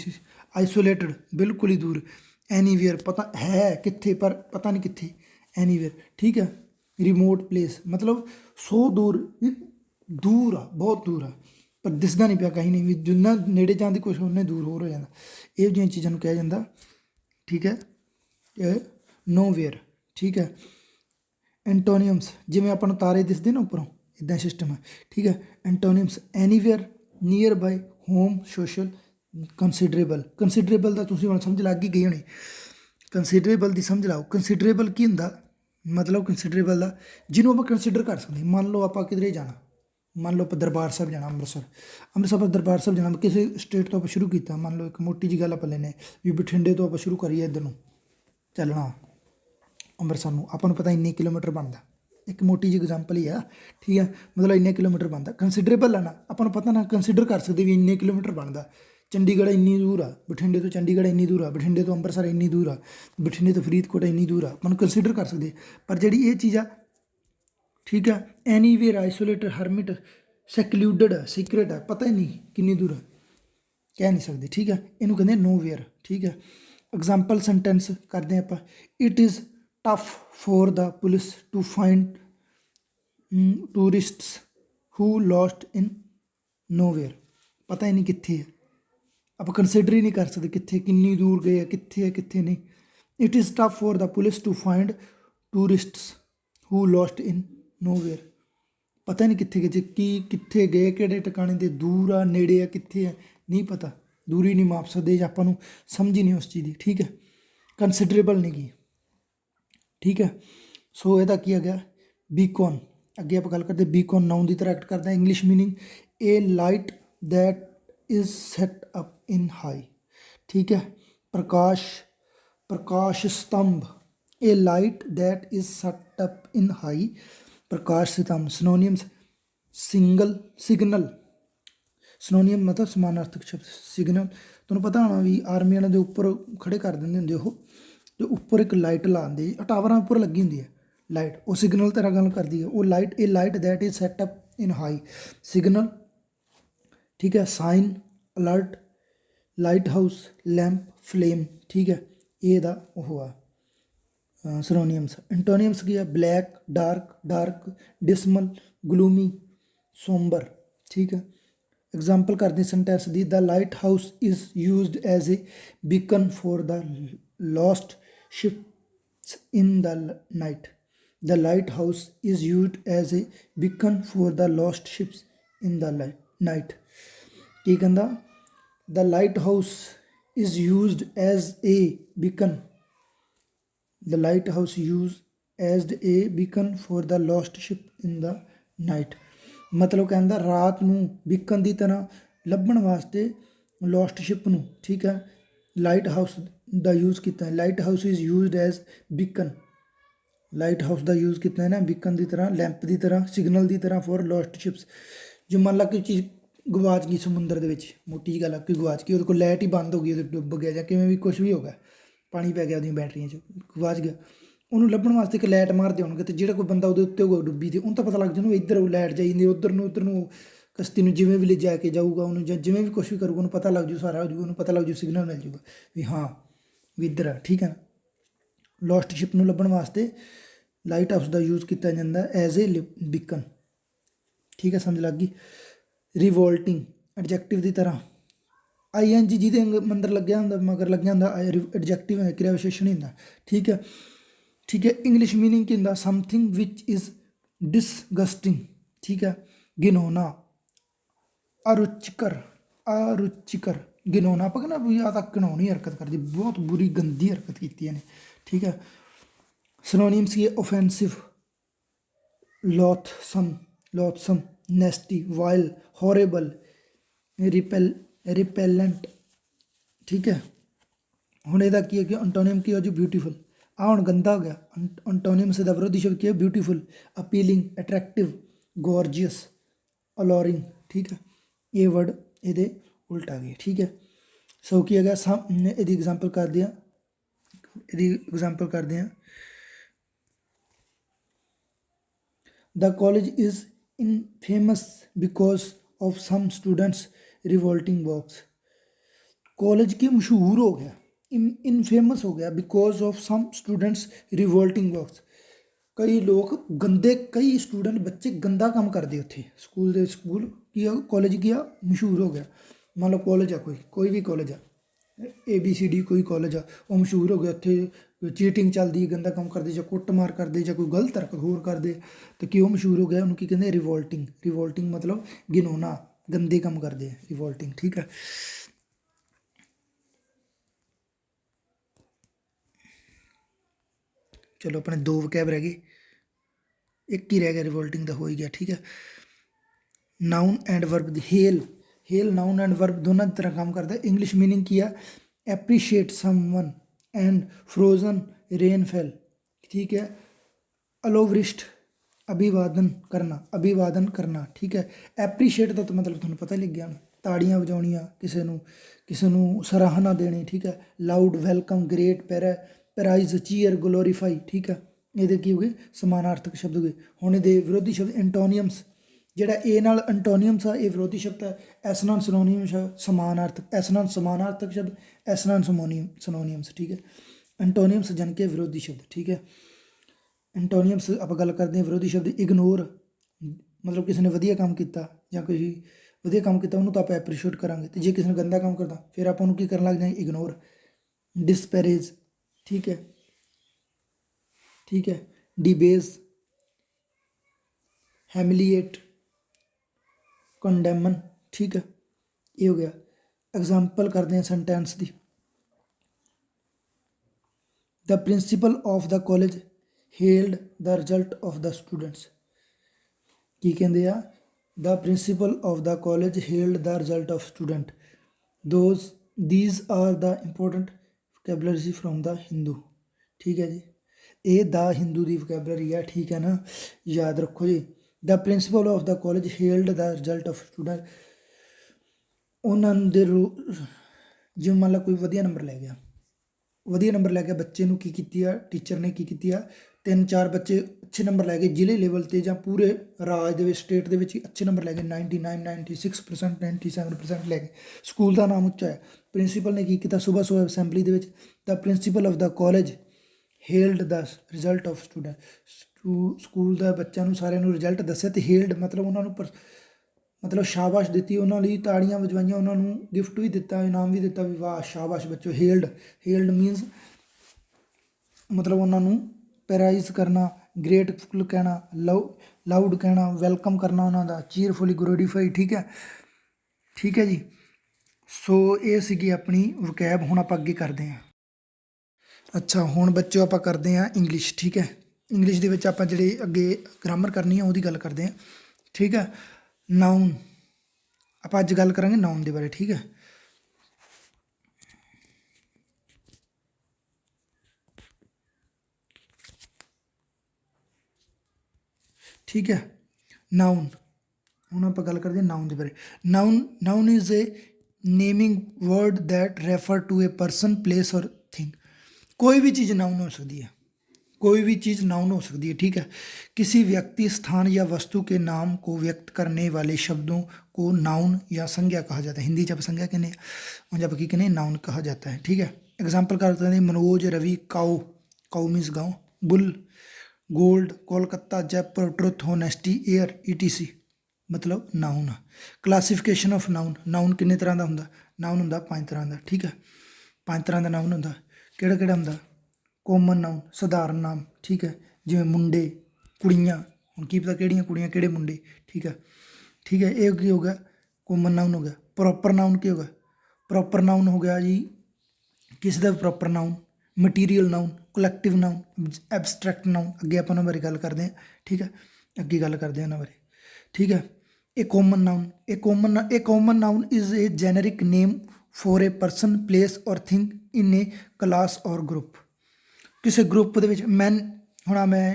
ਆਈਸੋਲੇਟਡ ਬਿਲਕੁਲ ਹੀ ਦੂਰ, ਐਨੀਵੇਅਰ ਪਤਾ ਹੈ ਕਿੱਥੇ ਪਰ ਪਤਾ ਨਹੀਂ ਕਿੱਥੇ, ਐਨੀਵੇਅਰ ਠੀਕ ਹੈ। ਰਿਮੋਟ ਪਲੇਸ ਮਤਲਬ ਸੋ ਦੂਰ ਵੀ, ਦੂਰ ਆ ਬਹੁਤ ਦੂਰ ਆ ਪਰ ਦਿਸਦਾ ਨਹੀਂ ਪਿਆ ਕहीं ਨਹੀਂ ਵੀ, ਜਿੰਨਾ ਨੇੜੇ ਜਾਣ ਦੀ ਕੋਸ਼ਿਸ਼ ਉਹਨੇ ਦੂਰ ਹੋਰ ਹੋ ਜਾਂਦਾ, ਇਹ ਜਿਹੀਆਂ ਚੀਜ਼ਾਂ ਨੂੰ ਕਿਹਾ ਜਾਂਦਾ ਠੀਕ ਹੈ ਨੋਵੇਅਰ ਠੀਕ ਹੈ। ਐਂਟੋਨੀਅਮਸ ਜਿਵੇਂ ਆਪਾਂ ਨੂੰ ਤਾਰੇ ਦਿਸਦੇ ਨਾ ਉੱਪਰੋਂ, ਇੱਦਾਂ ਸਿਸਟਮ ਹੈ ਠੀਕ ਹੈ। Antonyms anywhere, near by, home, social, considerable. Considerable ਦਾ ਤੁਸੀਂ ਹੁਣ ਸਮਝ ਲੱਗ ਹੀ ਗਈ ਹੋਣੀ, ਕੰਸੀਡਰੇਬਲ ਦੀ ਸਮਝ ਲਾਓ। ਕੰਸੀਡਰੇਬਲ ਕੀ ਹੁੰਦਾ, ਮਤਲਬ ਕੰਸੀਡਰੇਬਲ ਦਾ ਜਿਹਨੂੰ ਆਪਾਂ ਕੰਸੀਡਰ ਕਰ ਸਕਦੇ। ਮੰਨ ਲਓ ਆਪਾਂ ਕਿਧਰੇ ਜਾਣਾ, ਮੰਨ ਲਓ ਆਪਾਂ ਦਰਬਾਰ ਸਾਹਿਬ ਜਾਣਾ, ਅੰਮ੍ਰਿਤਸਰ ਆਪਾਂ ਦਰਬਾਰ ਸਾਹਿਬ ਜਾਣਾ, ਕਿਸੇ ਸਟੇਟ ਤੋਂ ਆਪਾਂ ਸ਼ੁਰੂ ਕੀਤਾ, ਮੰਨ ਲਓ ਇੱਕ ਮੋਟੀ ਜਿਹੀ ਗੱਲ ਆਪਾਂ ਲੈਂਦੇ ਵੀ ਬਠਿੰਡੇ ਤੋਂ ਆਪਾਂ ਸ਼ੁਰੂ ਕਰੀਏ ਇੱਧਰ ਨੂੰ ਚੱਲਣਾ ਅੰਮ੍ਰਿਤਸਰ ਨੂੰ, ਆਪਾਂ ਨੂੰ ਪਤਾ ਇੰਨੇ ਕਿਲੋਮੀਟਰ ਬਣਦਾ, ਇੱਕ ਮੋਟੀ ਜਿਹੀ ਐਗਜ਼ਾਮਪਲ ਹੀ ਆ ਠੀਕ ਹੈ, ਮਤਲਬ ਇੰਨੇ ਕਿਲੋਮੀਟਰ ਬਣਦਾ। ਕੰਸੀਡਰੇਬਲ ਆ ਨਾ, ਆਪਾਂ ਨੂੰ ਪਤਾ ਨਾ ਕੰਸੀਡਰ ਕਰ ਸਕਦੇ ਵੀ ਇੰਨੇ ਕਿਲੋਮੀਟਰ ਬਣਦਾ, ਚੰਡੀਗੜ੍ਹ ਇੰਨੀ ਦੂਰ ਆ, ਬਠਿੰਡੇ ਤੋਂ ਚੰਡੀਗੜ੍ਹ ਇੰਨੀ ਦੂਰ ਆ, ਬਠਿੰਡੇ ਤੋਂ ਅੰਮ੍ਰਿਤਸਰ ਇੰਨੀ ਦੂਰ ਆ, ਬਠਿੰਡੇ ਤੋਂ ਫਰੀਦਕੋਟ ਇੰਨੀ ਦੂਰ ਆ, ਆਪਾਂ ਨੂੰ ਕੰਸੀਡਰ ਕਰ ਸਕਦੇ। ਪਰ ਜਿਹੜੀ ਇਹ ਚੀਜ਼ ਆ ਠੀਕ ਆ, ਐਨੀਵੇਅਰ, ਆਈਸੋਲੇਟਡ, ਹਰਮਿਟ, ਸੈਕਲੂਡਡ, ਸੀਕ੍ਰੇਟ ਹੈ, ਪਤਾ ਹੀ ਨਹੀਂ ਕਿੰਨੀ ਦੂਰ ਹੈ, ਕਹਿ ਨਹੀਂ ਸਕਦੇ ਠੀਕ ਹੈ, ਇਹਨੂੰ ਕਹਿੰਦੇ ਨੋਵੇਅਰ ਠੀਕ ਹੈ। ਐਗਜ਼ਾਮਪਲ ਸੈਂਟੈਂਸ ਕਰਦੇ ਆਪਾਂ, it is tough for the police to find tourists who lost in nowhere, ਪਤਾ ਹੀ ਨਹੀਂ ਕਿੱਥੇ ਹੈ, ਆਪਾਂ ਕੰਸੀਡਰ ਹੀ ਨਹੀਂ ਕਰ ਸਕਦੇ ਕਿੱਥੇ, ਕਿੰਨੀ ਦੂਰ ਗਏ ਆ, ਕਿੱਥੇ ਹੈ ਕਿੱਥੇ ਨਹੀਂ। It is tough for the police to find tourists who lost in nowhere, ਪਤਾ ਨਹੀਂ ਕਿੱਥੇ ਗਏ, ਕੀ ਕਿੱਥੇ ਗਏ, ਕਿਹੜੇ ਟਿਕਾਣੇ 'ਤੇ, ਦੂਰ ਆ ਨੇੜੇ ਆ ਕਿੱਥੇ ਆ ਨਹੀਂ ਪਤਾ, ਦੂਰੀ ਨਹੀਂ ਮਾਪ ਸਕਦੇ ਜਾਂ ਆਪਾਂ ਨੂੰ ਸਮਝ ਹੀ ਨਹੀਂ ਉਸ ਚੀਜ਼ ਦੀ ਠੀਕ ਹੈ, ਕੰਸੀਡਰੇਬਲ ਨਹੀਂ ਗੀ ਠੀਕ ਹੈ। ਸੋ ਇਹਦਾ ਕੀ ਆ ਗਿਆ ਬੀਕੌਨ, ਅੱਗੇ ਆਪਾਂ ਗੱਲ ਕਰਦੇ ਬੀਕੌਨ ਨਾउन ਦੀ ਤਰ੍ਹਾਂ ਐਕਟ ਕਰਦਾ, English meaning a light that is set up in high ਠੀਕ ਹੈ। ਪ੍ਰਕਾਸ਼ ਸਤੰਭ, a light that is set up in high, ਪ੍ਰਕਾਸ਼ ਸਤੰਭ। ਸਿਨੋਨੀਅਮਸ ਸਿਗਨਲ, ਸਿਨੋਨੀਅਮ ਮਤਲਬ ਸਮਾਨਾਰਥਕ ਸ਼ਬਦ, ਸਿਗਨਲ ਤੁਹਾਨੂੰ ਪਤਾ ਹੋਣਾ ਵੀ ਆਰਮੀ ਵਾਲਿਆਂ ਦੇ ਉੱਪਰ ਖੜੇ ਕਰ ਦਿੰਦੇ ਹੁੰਦੇ ਉਹ, ਤੇ ਉੱਪਰ ਇੱਕ ਲਾਈਟ ਲਾਉਂਦੇ, ਟਾਵਰਾਂ ਉੱਪਰ ਲੱਗੀ ਹੁੰਦੀ ਹੈ ਲਾਈਟ, ਉਹ ਸਿਗਨਲ ਤਰ੍ਹਾਂ ਗੱਲ ਕਰਦੀ ਹੈ, ਉਹ ਲਾਈਟ, ਇਹ light that is set up in high, signal ਠੀਕ ਹੈ। Sign, alert, light house, lamp, flame ਠੀਕ ਹੈ, ਇਹ ਦਾ ਉਹ ਆ ਸਿਨੋਨੀਅਮਸ। ਐਂਟੋਨੀਅਮਸ ਕੀ ਆ, ਬਲੈਕ, ਡਾਰਕ, ਡਿਸਮਲ, ਗਲੂਮੀ, ਸੋਂਬਰ ਠੀਕ ਹੈ। ਐਗਜ਼ਾਮਪਲ ਕਰਦੇ ਸੈਂਟੈਂਸ ਦੀ, the lighthouse is used as a beacon for the lost ships in the night, the lighthouse is used as a beacon for the lost ships in the night. ਕੀ ਕਹਿੰਦਾ, the lighthouse is used as a beacon, the lighthouse used as a beacon for the lost ship in the night, ਮਤਲਬ ਕਹਿੰਦਾ ਰਾਤ ਨੂੰ ਬੀਕਨ ਦੀ ਤਰ੍ਹਾਂ ਲੱਭਣ ਵਾਸਤੇ ਲੋਸਟ ਸ਼ਿਪ ਨੂੰ ਠੀਕ ਹੈ ਲਾਈਟ ਹਾਊਸ ਦਾ ਯੂਜ਼ ਕੀਤਾ ਹੈ। Light house is used as beacon, light house the use ਕੀਤਾ ਹੈ ਨਾ ਬੀਕਨ ਦੀ ਤਰ੍ਹਾਂ, ਲੈਂਪ ਦੀ ਤਰ੍ਹਾਂ, ਸਿਗਨਲ ਦੀ ਤਰ੍ਹਾਂ ਫੋਰ ਲੋਸਟ ਸ਼ਿਪਸ। ਜੋ ਮੰਨ ਲਾ ਕੋਈ ਚੀਜ਼ ਗਵਾਚ ਗਈ ਸਮੁੰਦਰ ਦੇ ਵਿੱਚ, ਮੋਟੀ ਜਿਹੀ ਗੱਲ ਆ, ਕੋਈ ਗਵਾਚ ਗਈ, ਉਹਦੇ ਕੋਲ ਲਾਈਟ ਹੀ ਬੰਦ ਹੋ ਗਈ, ਉਹਦੇ ਡੁੱਬ ਗਿਆ ਜਾਂ ਕਿਵੇਂ ਵੀ ਕੁਛ ਵੀ ਹੋ ਗਿਆ, ਪਾਣੀ ਪੈ ਗਿਆ ਉਹਦੀਆਂ ਬੈਟਰੀਆਂ 'ਚ, ਗਵਾਚ ਗਿਆ, ਉਹਨੂੰ ਲੱਭਣ ਵਾਸਤੇ ਇੱਕ ਲਾਈਟ ਮਾਰਦੇ ਹੋਣਗੇ, ਅਤੇ ਜਿਹੜਾ ਕੋਈ ਬੰਦਾ ਉਹਦੇ ਉੱਤੇ ਹੋਊਗਾ ਡੁੱਬੀ 'ਤੇ, ਉਹਨੂੰ ਤਾਂ ਪਤਾ ਲੱਗ ਜਾਊ ਇੱਧਰ ਲਾਈਟ ਜਾਈ ਜਾਂਦੀ, ਉੱਧਰ ਨੂੰ ਕਸ਼ਤੀ ਨੂੰ ਜਿਵੇਂ ਵੀ ਲੈ ਜਾ ਕੇ ਜਾਊਗਾ ਉਹਨੂੰ, ਜਾਂ ਜਿਵੇਂ ਵੀ ਕੁਛ ਵੀ ਕਰੂਗਾ ਉਹਨੂੰ ਪਤਾ ਲੱਗ ਜੂ, ਸਾਰਾ ਹੋ ਜੂਗਾ, ਉਹਨੂੰ ਪਤਾ ਲੱਗ ਜੂ, ਸਿਗਨਲ ਮਿਲ ਜੂਗਾ ਵੀ ਹਾਂ ਵੀ ਇੱਧਰ ਆ ਠੀਕ ਹੈ ਨਾ। ਲੋਸਟ ਸ਼ਿਪ ਨੂੰ ਲੱਭਣ ਵਾਸਤੇ ਲਾਈਟ ਹਾਊਸ ਦਾ ਯੂਜ਼ ਕੀਤਾ ਜਾਂਦਾ ਐਜ਼ ਏ ਬੀਕਨ ਠੀਕ ਹੈ, ਸਮਝ ਲੱਗ ਗਈ। ਰਿਵੋਲਟਿੰਗ ਐਡਜੈਕਟਿਵ ਦੀ ਤਰ੍ਹਾਂ, ING ਜਿਹਦੇ ਮੰਦਰ ਲੱਗਿਆ ਹੁੰਦਾ, ਮਗਰ ਲੱਗਿਆ ਹੁੰਦਾ, ਐਡਜੈਕਟਿਵ ਹੈ, ਕਿਰਿਆ ਵਿਸ਼ੇਸ਼ਣ ਹੀ ਹੁੰਦਾ ਠੀਕ ਹੈ ਠੀਕ ਹੈ। ਇੰਗਲਿਸ਼ ਮੀਨਿੰਗ ਕੀ ਹੁੰਦਾ, ਸਮਥਿੰਗ ਵਿਚ ਇਜ਼ ਡਿਸਗਸਟਿੰਗ ਠੀਕ ਹੈ, ਘਿਨੌਣਾ, ਅਰੁਚਿਕਰ, ਘਿਨੌਣਾ, ਆਪਾਂ ਕਹਿੰਦਾ ਵੀ ਆਹ ਤਾਂ ਘਿਨੌਣੀ ਹਰਕਤ ਕਰਦੀ, ਬਹੁਤ ਬੁਰੀ ਗੰਦੀ ਹਰਕਤ ਕੀਤੀ ਇਹਨੇ ਠੀਕ ਹੈ। ਸਿਨੋਨੀਮਸ ਕੀ, ਓਫੈਂਸਿਵ, ਲੋਥਸਮ, ਨੈਸਟੀ, ਵਾਇਲ, ਹੌਰੇਬਲ, ਰਿਪੈਲੈਂਟ ਠੀਕ ਹੈ। ਹੁਣ ਇਹਦਾ ਕੀ ਹੈ ਕਿ ਅੰਟੋਨੀਅਮ ਕੀ ਹੋ ਜੀ, ਬਿਊਟੀਫੁਲ, ਆਹ ਹੁਣ ਗੰਦਾ ਹੋ ਗਿਆ, ਅੰਟੋਨੀਅਮਸ ਦਾ ਵਿਰੋਧੀ ਸ਼ਬਦ ਕੀ ਹੈ, ਬਿਊਟੀਫੁਲ, ਅਪੀਲਿੰਗ, ਅਟਰੈਕਟਿਵ, ਗੋਰਜੀਅਸ, ਅਲੋਰਿੰਗ ਠੀਕ ਹੈ, ਇਹ ਵਰਡ ਇਹਦੇ ਉਲਟ ਆ ਗਏ ਠੀਕ ਹੈ। ਸੋ ਕੀ ਹੈਗਾ, ਇਹਦੀ ਐਗਜ਼ਾਮਪਲ ਕਰਦੇ ਹਾਂ, the college is infamous because of some students revolting works। College की मशहूर हो गया, इनफेमस हो गया because of some students revolting works. कई लोग गंदे, कई स्टूडेंट बच्चे गंदा काम करते उत्थे स्कूल किया, कॉलेज किया, मशहूर हो गया। मान लो कॉलेज है, कोई भी कॉलेज है, ABCD कोई कॉलेज आ, वो मशहूर हो गया, उत्थे चीटिंग चलती, गंदा काम करते ਜਾਂ ਕੁੱਟਮਾਰ ਕਰਦੇ ਜਾਂ ਕੋਈ ਗਲਤ ਹਰਕਤ ਹੋਰ ਕਰਦੇ ਤੇ ਕਿ ਉਹ ਮਸ਼ਹੂਰ ਹੋ ਗਿਆ, ਉਹਨੂੰ ਕੀ ਕਹਿੰਦੇ ਰਿਵੋਲਟਿੰਗ। ਰਿਵੋਲਟਿੰਗ ਮਤਲਬ ਘਿਨੌਣਾ, ਗੰਦੇ ਕੰਮ ਕਰਦੇ ਆ, ਰਿਵੋਲਟਿੰਗ। ਠੀਕ ਹੈ, ਚਲੋ ਆਪਣੇ 2 ਵਕੈਬ ਰਹਿ ਗਏ, ਇੱਕ ਹੀ ਰਹਿ ਗਿਆ, ਰਿਵੋਲਟਿੰਗ ਦਾ ਹੋ ਹੀ ਗਿਆ। ਠੀਕ ਹੈ, ਨਾउन ਐਂਡ ਵਰਬ ਦੀ ਹੇਲ ਨਾउन ਐਂਡ ਵਰਬ ਦੋਨਾਂ ਦੀ ਤਰ੍ਹਾਂ ਕੰਮ ਕਰਦਾ। ਇੰਗਲਿਸ਼ ਮੀਨਿੰਗ ਕੀ ਆ? Appreciate someone and frozen rainfall. ठीक है, अलोवृष्ट अभिवादन करना। ठीक है, एप्रीशिएट का तो मतलब तुहानूं पता ही लग गया, ताड़ियां वजाउणियां, किसी नूं सराहना देनी। ठीक है, loud welcome, great, praise, cheer, glorify. ठीक है, ये की हो गए समानार्थक शब्द हो गए। हुण इहदे विरोधी शब्द एंटोनियम्स, ਜਿਹੜਾ ए नाल एंटोनियम्स आ, ये विरोधी शब्द है। एस नाल सिनोनियम्स समानार्थक, एस नाल समानार्थक शब्द, एस नाल सिनोनियम्स। ठीक है, एंटोनियम्स जान के विरोधी शब्द। ठीक है, एंटोनियम्स आप गल करते हैं विरोधी शब्द। इग्नोर मतलब किसी ने वधिया काम किया या कोई वधिया काम किया, उन्होंने तो आप एप्रीशिएट करांगे, तो जे किसी ने गंदा काम करता फिर आप उन्होंने की करन लग जाएंगे, इग्नोर। डिस्पैरेज। ठीक है, डिबेज, हैमिलिएट, कंडेमन। ठीक है, ये हो गया। एग्जाम्पल करते हैं सेंटेंस की। The principal of the college hailed the result of the students। की कहते हैं? The principal of the college hailed the result of student। These are the important vocabulary from the Hindu। ठीक है जी, ये द हिंदू की vocabulary है। ठीक है ना, याद रखो जी। The principal of the college hailed the result of student। उन्होंने जिवें मान लो कोई वधिया नंबर लै गया, ਵਧੀਆ ਨੰਬਰ ਲੈ ਕੇ ਬੱਚੇ ਨੂੰ ਕੀ ਕੀਤੀ ਆ, ਟੀਚਰ ਨੇ ਕੀ ਕੀਤੀ ਆ, 3-4 ਬੱਚੇ ਅੱਛੇ ਨੰਬਰ ਲੈ ਗਏ ਜ਼ਿਲ੍ਹੇ ਲੈਵਲ 'ਤੇ ਜਾਂ ਪੂਰੇ ਰਾਜ ਦੇ ਵਿੱਚ, ਸਟੇਟ ਦੇ ਵਿੱਚ ਅੱਛੇ ਨੰਬਰ ਲੈ ਗਏ, 99, 96%, 97% ਲੈ ਗਏ, ਸਕੂਲ ਦਾ ਨਾਮ ਉੱਚਾ ਹੈ। ਪ੍ਰਿੰਸੀਪਲ ਨੇ ਕੀ ਕੀਤਾ, ਸੁਬਾਹ ਅਸੈਂਬਲੀ ਦੇ ਵਿੱਚ the principal of the college held the result of student. School ਦਾ ਬੱਚਿਆਂ ਨੂੰ ਸਾਰਿਆਂ ਨੂੰ ਰਿਜ਼ਲਟ ਦੱਸਿਆ, ਅਤੇ ਹੇਲਡ ਮਤਲਬ ਉਹਨਾਂ ਨੂੰ मतलब शाबाश दी, उन्होंने ताड़ियां वजवाइया, उन्होंने गिफ्ट भी दिता, इनाम भी दिता, भी वाह शाबाश बच्चों। हेल्ड मीनस मतलब उन्होंने प्राइज करना, ग्रेटफुल कहना, लाउड कहना, वैलकम करना उन्होंने, चीयरफुली, ग्लोरीफाई। ठीक है जी। सो ये सी अपनी वकैब। हुण आपां अगे करते हैं। अच्छा हुण बच्चों आपां करते हैं इंग्लिश। ठीक है, इंग्लिश दे विच आपां जिहड़ी अगे ग्रामर करनी है उहदी गल करते हैं। ठीक है, नाउन आप अज गल करांगे नाउन के बारे। ठीक है, नाउन हुण आप गल करते हैं नाउन के बारे। Noun is a naming word that refer to a person, place और थिंग। कोई भी चीज़ नाउन हो सकती है, कोई भी चीज़ नाउन हो सकती है। ठीक है, किसी व्यक्ति, स्थान या वस्तु के नाम को व्यक्त करने वाले शब्दों को नाउन या संज्ञा कहा जाता है। हिंदी जब संज्ञा कहने, जब की कहने नाउन कहा जाता है। ठीक है, एग्जाम्पल करते हैं मनोज, रवि, काउ मीन्स गाँव, bull, gold, Kolkata, Jaipur, truth, honesty, air, ETC मतलब नाउन। क्लासीफिकेशन ऑफ नाउन किन्ने तरह का होंगे? नाउन होंगे 5 तरह का। ठीक है, 5 तरह का नाउन होंगे। किहड़ा होंगे? कॉमन नाउन, सधारण नाम। ठीक है, जिवें मुंडे, कुड़ियाँ, हुण की पता किहड़ियां कुड़ियां किहड़े मुंडे। ठीक है, ये की हो गया? कॉमन नाउन हो गया। प्रॉपर नाउन की हो गया? प्रॉपर नाउन हो गया जी किसी का भी proper noun, material noun, collective noun, abstract noun. अगे आप उन्होंने बारे गल करते हैं। ठीक है, अगे गल करते हैं उन्होंने बारे। ठीक है, a common noun is a generic name for a person, place और थिंग इन ए क्लास और ग्रुप। किसी ग्रुप के मैन, हुण मैं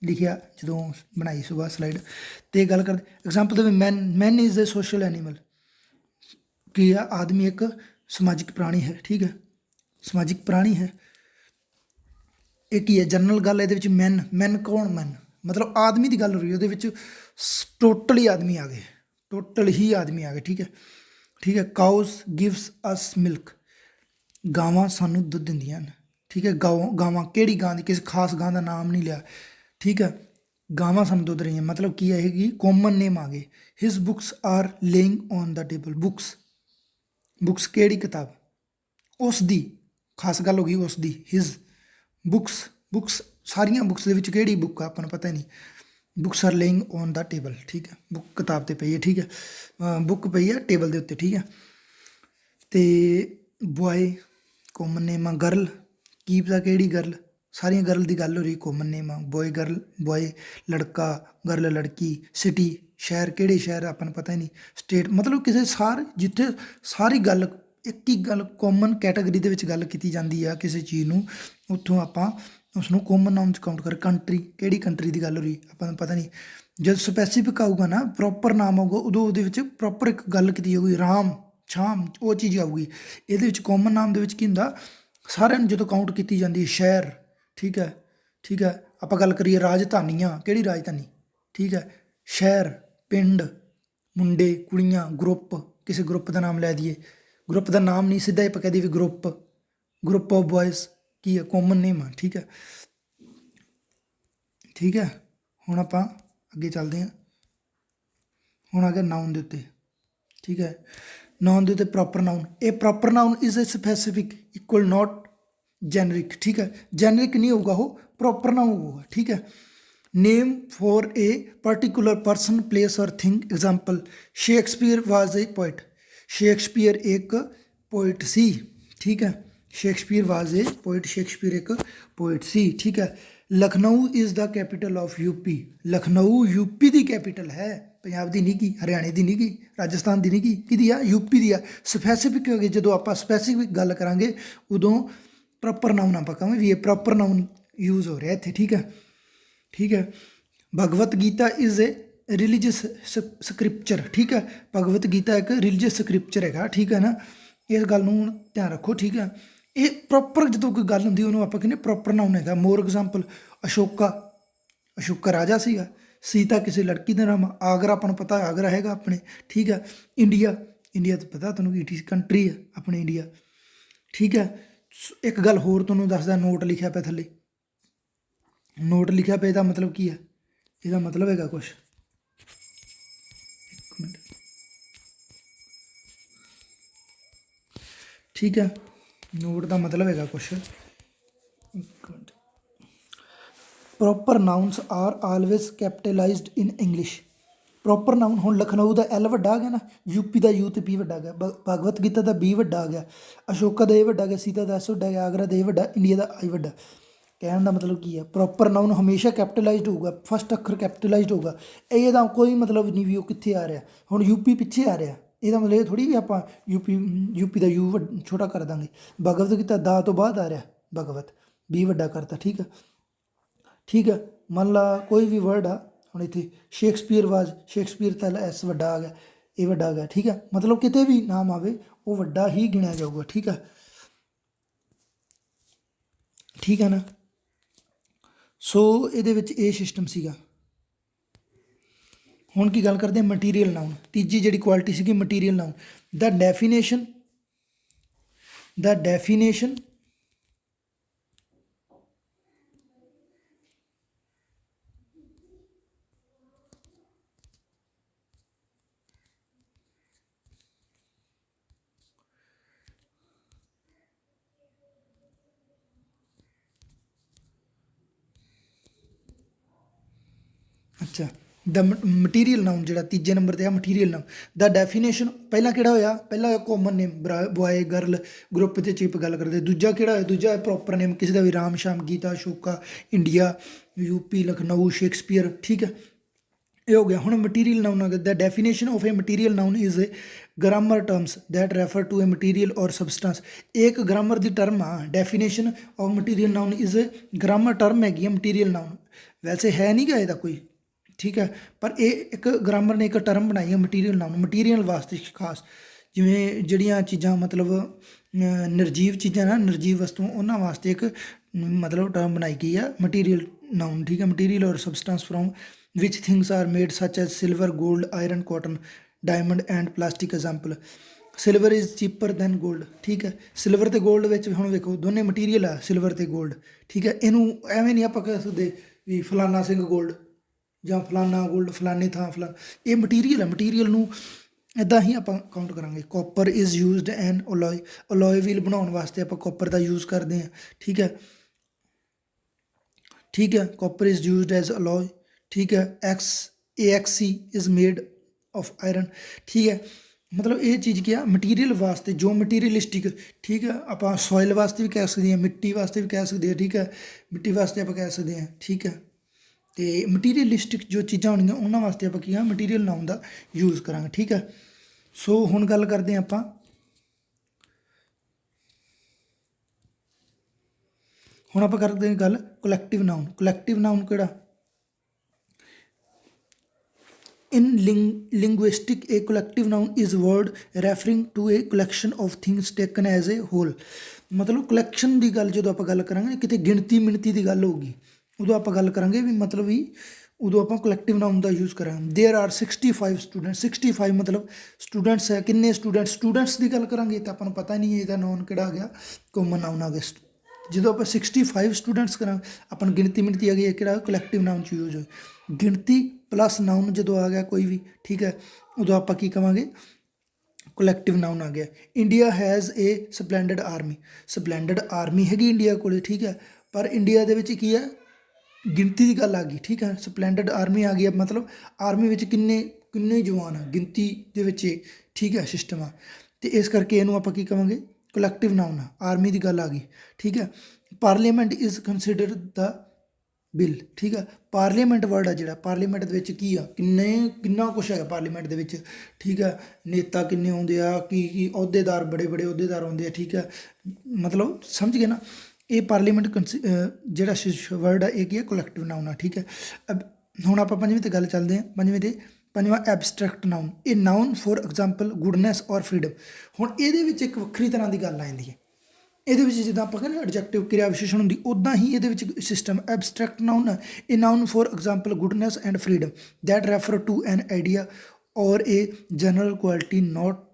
लिखिया जो बनाई सुबह स्लाइड तो गल कर example they man is a social animal. कि आदमी एक समाजिक प्राणी है। ठीक है, समाजिक प्राणी है। एक ही है जनरल गल ये मैन कौन? ਮਤਲਬ ਆਦਮੀ ਦੀ ਗੱਲ ਹੋ ਰਹੀ ਉਹਦੇ ਵਿੱਚ ਟੋਟਲ ਹੀ ਆਦਮੀ ਆ ਗਏ, ਟੋਟਲ ਹੀ ਆਦਮੀ ਆ ਗਏ। ਠੀਕ ਹੈ, ਠੀਕ ਹੈ। ਕਾਊਜ਼ ਗਿਵਸ ਅਸ ਮਿਲਕ, ਗਾਵਾਂ ਸਾਨੂੰ ਦੁੱਧ ਦਿੰਦੀਆਂ ਹਨ। ਠੀਕ ਹੈ, ਗਾਵਾਂ ਕਿਹੜੀ ਗਾਂ ਦੀ, ਕਿਸੇ ਖਾਸ ਗਾਂ ਦਾ ਨਾਮ ਨਹੀਂ ਲਿਆ। ਠੀਕ ਹੈ, ਗਾਵਾਂ ਸਾਨੂੰ ਦੁੱਧ ਰਹੀਆਂ, ਮਤਲਬ ਕੀ ਆਏਗੀ, ਕਾਮਨ ਨੇਮ ਆ ਗਏ। His books are ਲੇਇੰਗ on the table, books ਕਿਹੜੀ ਕਿਤਾਬ, ਉਸ ਦੀ, ਖਾਸ ਗੱਲ ਹੋ ਗਈ ਉਸ ਦੀ। ਹਿਸ ਬੁੱਕਸ ਸਾਰੀਆਂ ਬੁੱਕਸ ਦੇ ਵਿੱਚ ਕਿਹੜੀ ਬੁੱਕ ਆ ਆਪਾਂ ਨੂੰ ਪਤਾ ਹੀ ਨਹੀਂ। Books are ਲੇਇੰਗ on the table. ਠੀਕ ਹੈ, ਬੁੱਕ ਕਿਤਾਬ 'ਤੇ ਪਈ ਹੈ। ਠੀਕ ਹੈ, ਬੁੱਕ ਪਈ ਹੈ ਟੇਬਲ ਦੇ ਉੱਤੇ। ਠੀਕ ਹੈ, ਅਤੇ ਬੋਏ ਕਾਮਨ ਨੇਮ ਆ। ਗਰਲ ਕੀ ਪਤਾ ਕਿਹੜੀ ਗਰਲ, ਸਾਰੀਆਂ ਗਰਲ ਦੀ ਗੱਲ ਹੋ ਰਹੀ, ਕਾਮਨ ਨੇਮ ਆ। ਬੋਏ ਲੜਕਾ, ਗਰਲ ਲੜਕੀ। ਸਿਟੀ ਸ਼ਹਿਰ, ਕਿਹੜੇ ਸ਼ਹਿਰ ਆਪਾਂ ਨੂੰ ਪਤਾ ਹੀ ਨਹੀਂ। ਸਟੇਟ ਮਤਲਬ ਕਿਸੇ ਜਿੱਥੇ ਸਾਰੀ ਗੱਲ ਇੱਕ ਹੀ ਗੱਲ ਕਾਮਨ ਕੈਟਾਗਰੀ ਦੇ ਵਿੱਚ ਗੱਲ ਕੀਤੀ ਜਾਂਦੀ ਆ ਕਿਸੇ ਚੀਜ਼ ਨੂੰ, ਉੱਥੋਂ ਆਪਾਂ ਉਸਨੂੰ ਕਾਮਨ ਨਾਊਨ 'ਚ ਕਾਊਂਟ ਕਰ। ਕੰਟਰੀ ਕਿਹੜੀ ਕੰਟਰੀ ਦੀ ਗੱਲ ਹੋ ਰਹੀ ਆਪਾਂ ਨੂੰ ਪਤਾ ਨਹੀਂ। ਜਦ ਸਪੈਸੀਫਿਕ ਆਊਗਾ ਨਾ, ਪ੍ਰੋਪਰ ਨਾਮ ਆਊਗਾ, ਉਦੋਂ ਉਹਦੇ ਵਿੱਚ ਪ੍ਰੋਪਰ ਇੱਕ ਗੱਲ ਕੀਤੀ ਜਾਊਗੀ, ਰਾਮ ਸ਼ਾਮ, ਉਹ ਚੀਜ਼ ਆਊਗੀ। ਇਹਦੇ ਵਿੱਚ ਕਾਮਨ ਨਾਮ ਦੇ ਵਿੱਚ ਕੀ ਹੁੰਦਾ, ਸਾਰਿਆਂ ਨੂੰ ਜਦੋਂ ਕਾਊਂਟ ਕੀਤੀ ਜਾਂਦੀ ਸ਼ਹਿਰ। ਠੀਕ ਹੈ, ਠੀਕ ਹੈ। ਆਪਾਂ ਗੱਲ ਕਰੀਏ ਰਾਜਧਾਨੀਆਂ, ਕਿਹੜੀ ਰਾਜਧਾਨੀ। ਠੀਕ ਹੈ, ਸ਼ਹਿਰ, ਪਿੰਡ, ਮੁੰਡੇ ਕੁੜੀਆਂ, ਗਰੁੱਪ, ਕਿਸੇ ਗਰੁੱਪ ਦਾ ਨਾਮ ਲੈ ਦਈਏ, ਗਰੁੱਪ ਦਾ ਨਾਮ ਨਹੀਂ, ਸਿੱਧਾ ਹੀ ਆਪਾਂ ਕਹਿ ਦਈਏ ਵੀ ਗਰੁੱਪ ਆਫ ਬॉयਜ਼, ਕੀ ਹੈ, ਕਾਮਨ ਨੇਮ ਆ। ਠੀਕ ਹੈ, ਠੀਕ ਹੈ। ਹੁਣ ਆਪਾਂ ਅੱਗੇ ਚੱਲਦੇ ਹਾਂ। ਹੁਣ ਆ ਗਿਆ ਨਾਊਨ ਦੇ ਉੱਤੇ। ਠੀਕ ਹੈ, ਨਾਊਨ ਦੇ ਉੱਤੇ ਪ੍ਰੋਪਰ ਨਾਊਨ। ਇਹ proper noun is a specific equal not generic. ਠੀਕ ਹੈ, ਜੈਨਰਿਕ ਨਹੀਂ ਹੋਊਗਾ, ਉਹ ਪ੍ਰੋਪਰ ਨਾਊਨ ਹੋਊਗਾ। ਠੀਕ ਹੈ, name for a particular person place और thing. Example, Shakespeare was a poet, Shakespeare एक पोइट सी। ठीक है, Shakespeare was a poet, Shakespeare एक पोइट सी। ठीक है, Lucknow is the capital of UP, Lucknow UP की कैपिटल है, पंजाब की नहीं की, हरियाणे की नहीं की, राजस्थान की नहीं की, किहदी आ, यूपी की आ। स्पैसीफिक जो आप स्पैसीफिक गल करांगे उदों प्रॉपर नाउन आप कहेंगे भी ये प्रॉपर नाउन यूज़ हो रहा है इत्थे। ठीक है, ठीक है। Bhagavad Gita is a religious scripture. ठीक है, भगवत गीता एक रिलीजियस स्क्रिप्चर है। ठीक है ना, इस गल नूं ध्यान रखो। ठीक है, ये प्रॉपर जो कोई गल होंदी उन्होंने आपां कहने प्रॉपर नाउन है। मोर एग्जाम्पल, अशोका राजा सीगा, सीता किसी लड़की का नाम, आगरा अपन पता आगरा हैगा अपने। ठीक है, इंडिया तो पता तुहानूं इट इज़ कंट्री है अपने इंडिया। ठीक है, एक गल होर तुहानूं दसदा, नोट लिखिया पिया थल्ले, नोट लिखिया पे, ਇਹਦਾ मतलब की है, ਇਹਦਾ मतलब हैगा कुछ, एक मिनट। ठीक है, नोट का मतलब हैगा कुछ, एक minute. Proper nouns are always capitalized in English. Proper noun हुण लखनऊ का एल वड्डा आ गया ना, यूपी का यू तो पी वड्डा आ गया, भगवत गीता का बी वड्डा आ गया, अशोका का ए वड्डा आ गया, सीता का एस वड्डा आ गया, आगरा का ए वड्डा, इंडिया का आई वड्डा। कहने का मतलब की है, प्रॉपर नाउन हमेशा कैपिटलाइज्ड होगा, फस्ट अखर कैपिटलाइज्ड होगा। ਇਹਦਾ कोई मतलब नहीं भी वो कित्थे आ रहा, हुण यूपी पिछे आ रहा, ਇਹਦਾ मतलब ये थोड़ी भी आप यूपी का यू छोटा कर देंगे। भगवत गीता दा तो बाद आ रहा, भगवत बी वड्डा करता। ठीक है, ठीक है। मान ला कोई भी वर्ड आ, हुण इत्थे शेक्सपीयर वाज, शेक्सपीयर तो एस वड्डा आ गया, ए वड्डा आ गया। ठीक है, मतलब किते भी नाम आवे वो वड्डा ही गिणिया जाऊगा। ठीक है, ठीक है ना। सो ये सिस्टम सीगा। हुण की गल करते हैं मटीरियल नाउन, तीजी जिहड़ी क्वालिटी सीगी मटीरियल नाउन। द डेफिनेशन अच्छा, द मटीरियल नाउन जो तीजे नंबर पर आ मटीरियल नाउन। द डेफिनेशन पहला कि होया, पहला होया common name, boy girl group के चिप गल करते। दूजा कि होया, दूजा प्रॉपर नेम किसी का भी, Ram Shyam, Geeta, Ashoka, India, UP, Lucknow, Shakespeare. ठीक है, ये हो गया। हुण मटीरियल नाउन आ गया। The definition of a material noun is a grammar terms that refer to a material और सबसटेंस। एक ग्रामर की टर्म आ, definition of material noun is a grammar term हैगी मटीरियल नाउन, वैसे है नहीं गा ਇਹਦਾ कोई। ठीक है, पर ये एक ग्रामर ने एक टर्म बनाई है मटीरियल नाउन, मटीरियल वास्ते खास, जिमें जड़ियाँ चीज़ां मतलब निर्जीव चीज़ां ना, निर्जीव वस्तुओं उन्होंने वास्ते एक मतलब टर्म बनाई गई है मटीरियल नाउन, ठीक है। मटीरियल और substance from which things are made such as silver, gold, iron, cotton, diamond and plastic. Example silver is cheaper than gold, ਠੀਕ ਹੈ। ਸਿਲਵਰ ਤੇ ਗੋਲਡ ਵਿੱਚ ਹੁਣ ਵੇਖੋ ਦੋਨੇ ਮਟੀਰੀਅਲ ਆ, ਸਿਲਵਰ ਤੇ ਗੋਲਡ, ਠੀਕ ਹੈ। ਇਹਨੂੰ ਐਵੇਂ ਨਹੀਂ ਆਪਾਂ ਕਹਿ ਸਕਦੇ ਵੀ ਫਲਾਨਾ ਸਿੰਘ ਗੋਲਡ ਜਾਂ ਫਲਾਨਾ ਗੋਲਡ ਫਲਾਨੀ ਥਾਂ ਫਲਾ, ਇਹ ਮਟੀਰੀਅਲ ਹੈ, ਮਟੀਰੀਅਲ ਨੂੰ ਇੱਦਾਂ ਹੀ ਆਪਾਂ ਕਾਊਂਟ ਕਰਾਂਗੇ। Copper is used an alloy, alloy wheel ਬਣਾਉਣ ਵਾਸਤੇ ਆਪਾਂ ਕਾਪਰ ਦਾ ਯੂਜ਼ ਕਰਦੇ ਹਾਂ, ਠੀਕ ਹੈ, ਠੀਕ ਹੈ। Copper is used as alloy, ਠੀਕ ਹੈ। AXC is made of iron, ਠੀਕ ਹੈ। ਮਤਲਬ ਇਹ ਚੀਜ਼ ਕੀ ਆ, ਮਟੀਰੀਅਲ ਵਾਸਤੇ ਜੋ ਮਟੀਰੀਅਲਿਸਟਿਕ, ਠੀਕ ਹੈ। ਆਪਾਂ ਸੋਇਲ ਵਾਸਤੇ ਵੀ ਕਹਿ ਸਕਦੇ ਹਾਂ, ਮਿੱਟੀ ਵਾਸਤੇ ਵੀ ਕਹਿ ਸਕਦੇ ਹਾਂ, ਠੀਕ ਹੈ। ਮਿੱਟੀ ਵਾਸਤੇ ਆਪਾਂ ਕਹਿ ਸਕਦੇ ਹਾਂ, ਠੀਕ ਹੈ। ਅਤੇ ਮਟੀਰੀਅਲਿਸਟਿਕ ਜੋ ਚੀਜ਼ਾਂ ਹੋਣਗੀਆਂ ਉਹਨਾਂ ਵਾਸਤੇ ਆਪਾਂ ਕੀ ਆ, ਮਟੀਰੀਅਲ ਨਾਉਨ ਦਾ ਯੂਜ਼ ਕਰਾਂਗੇ, ਠੀਕ ਹੈ। ਸੋ ਹੁਣ ਗੱਲ ਕਰਦੇ ਹਾਂ ਆਪਾਂ, ਹੁਣ ਆਪਾਂ ਕਰਦੇ ਹਾਂ ਗੱਲ ਕਲੈਕਟਿਵ ਨਾਉਨ। ਕਲੈਕਟਿਵ ਨਾਉਨ ਕਿਹੜਾ? In linguistic, a collective noun is word referring to a collection of things taken as a whole। ਮਤਲਬ ਕਲੈਕਸ਼ਨ ਦੀ ਗੱਲ ਜਦੋਂ ਆਪਾਂ ਗੱਲ ਕਰਾਂਗੇ, ਕਿਤੇ ਗਿਣਤੀ ਮਿਣਤੀ ਦੀ ਗੱਲ ਹੋਊਗੀ, ਉਦੋਂ ਆਪਾਂ ਗੱਲ ਕਰਾਂਗੇ ਵੀ ਮਤਲਬ ਵੀ ਉਦੋਂ ਆਪਾਂ ਕਲੈਕਟਿਵ ਨਾਉਨ ਦਾ ਯੂਜ਼ ਕਰਾਂਗੇ। ਦੇयर ਆਰ 65 ਸਟੂਡੈਂਟ, 65 ਮਤਲਬ ਸਟੂਡੈਂਟਸ ਹੈ, ਕਿੰਨੇ ਸਟੂਡੈਂਟਸ ਦੀ ਗੱਲ ਕਰਾਂਗੇ ਤਾਂ ਆਪਾਂ ਨੂੰ ਪਤਾ ਨਹੀਂ ਇਹਦਾ ਨਾਉਨ ਕਿਹੜਾ ਆ ਗਿਆ, ਕਾਮਨ ਨਾਉਨ ਆ ਗਿਆ। ਜਦੋਂ ਆਪਾਂ 65 ਸਟੂਡੈਂਟਸ ਕਰਾਂਗੇ, ਆਪਾਂ ਨੂੰ ਗਿਣਤੀ ਮਿਣਤੀ ਆ ਗਈ, ਇਹ ਕਿਹੜਾ ਕਲੈਕਟਿਵ ਨਾਉਨ 'ਚ ਯੂਜ਼ ਹੋਏ। ਗਿਣਤੀ ਪਲੱਸ ਨਾਉਨ ਜਦੋਂ ਆ ਗਿਆ ਕੋਈ ਵੀ, ਠੀਕ ਹੈ, ਉਦੋਂ ਆਪਾਂ ਕੀ ਕਵਾਂਗੇ, ਕਲੈਕਟਿਵ ਨਾਉਨ ਆ ਗਿਆ। India has a splendid army, splendid army ਹੈਗੀ ਇੰਡੀਆ ਕੋਲ, ਠੀਕ ਹੈ। ਪਰ ਇੰਡੀਆ ਦੇ ਵਿੱਚ ਕੀ ਹੈ, ਗਿਣਤੀ ਦੀ ਗੱਲ ਆ ਗਈ, ਠੀਕ ਹੈ। ਸਪਲੈਂਡਡ ਆਰਮੀ ਆ ਗਈ, ਮਤਲਬ ਆਰਮੀ ਵਿੱਚ ਕਿੰਨੇ ਜਵਾਨ ਆ, ਗਿਣਤੀ ਦੇ ਵਿੱਚ, ਠੀਕ ਹੈ, ਸਿਸਟਮ ਆ। ਅਤੇ ਇਸ ਕਰਕੇ ਇਹਨੂੰ ਆਪਾਂ ਕੀ ਕਵਾਂਗੇ, ਕਲੈਕਟਿਵ ਨਾਉਨ ਆ, ਆਰਮੀ ਦੀ ਗੱਲ ਆ ਗਈ, ਠੀਕ ਹੈ। Parliament is considered the bill, ਠੀਕ ਹੈ। ਪਾਰਲੀਮੈਂਟ ਵਰਡ ਆ ਜਿਹੜਾ, ਪਾਰਲੀਮੈਂਟ ਦੇ ਵਿੱਚ ਕੀ ਆ, ਕਿੰਨਾ ਕੁਛ ਹੈਗਾ ਪਾਰਲੀਮੈਂਟ ਦੇ ਵਿੱਚ, ਠੀਕ ਹੈ। ਨੇਤਾ ਕਿੰਨੇ ਆਉਂਦੇ ਆ, ਕੀ ਅਹੁਦੇਦਾਰ, ਬੜੇ ਅਹੁਦੇਦਾਰ ਆਉਂਦੇ ਆ, ਠੀਕ ਹੈ। ਮਤਲਬ ਸਮਝ ਗਏ ਨਾ, ਇਹ ਪਾਰਲੀਮੈਂਟ ਜਿਹੜਾ ਵਰਡ ਆ ਇਹ ਕੀ ਹੈ, ਕਲੈਕਟਿਵ ਨਾਉਨ ਆ, ਠੀਕ ਹੈ। ਹੁਣ ਆਪਾਂ ਪੰਜਵੀਂ 'ਤੇ ਗੱਲ ਚੱਲਦੇ ਹਾਂ। ਪੰਜਵਾਂ ਐਬਸਟਰੈਕਟ ਨਾਉਨ, ਇਹ ਨਾਉਨ ਫੋਰ ਐਗਜ਼ਾਮਪਲ ਗੁੱਡਨੈਸ ਔਰ ਫਰੀਡਮ। ਹੁਣ ਇਹਦੇ ਵਿੱਚ ਇੱਕ ਵੱਖਰੀ ਤਰ੍ਹਾਂ ਦੀ ਗੱਲ ਆ ਜਾਂਦੀ ਹੈ। ਇਹਦੇ ਵਿੱਚ ਜਿੱਦਾਂ ਆਪਾਂ ਕਹਿੰਦੇ ਐਡਜੈਕਟਿਵ ਕਿਰਿਆ ਵਿਸ਼ੇਸ਼ਣ ਹੁੰਦੀ, ਉੱਦਾਂ ਹੀ ਇਹਦੇ ਵਿੱਚ ਸਿਸਟਮ ਐਬਸਟਰੈਕਟ ਨਾਉਨ ਹੈ। ਇਹ noun for example goodness and freedom that refer to an idea or a general quality, not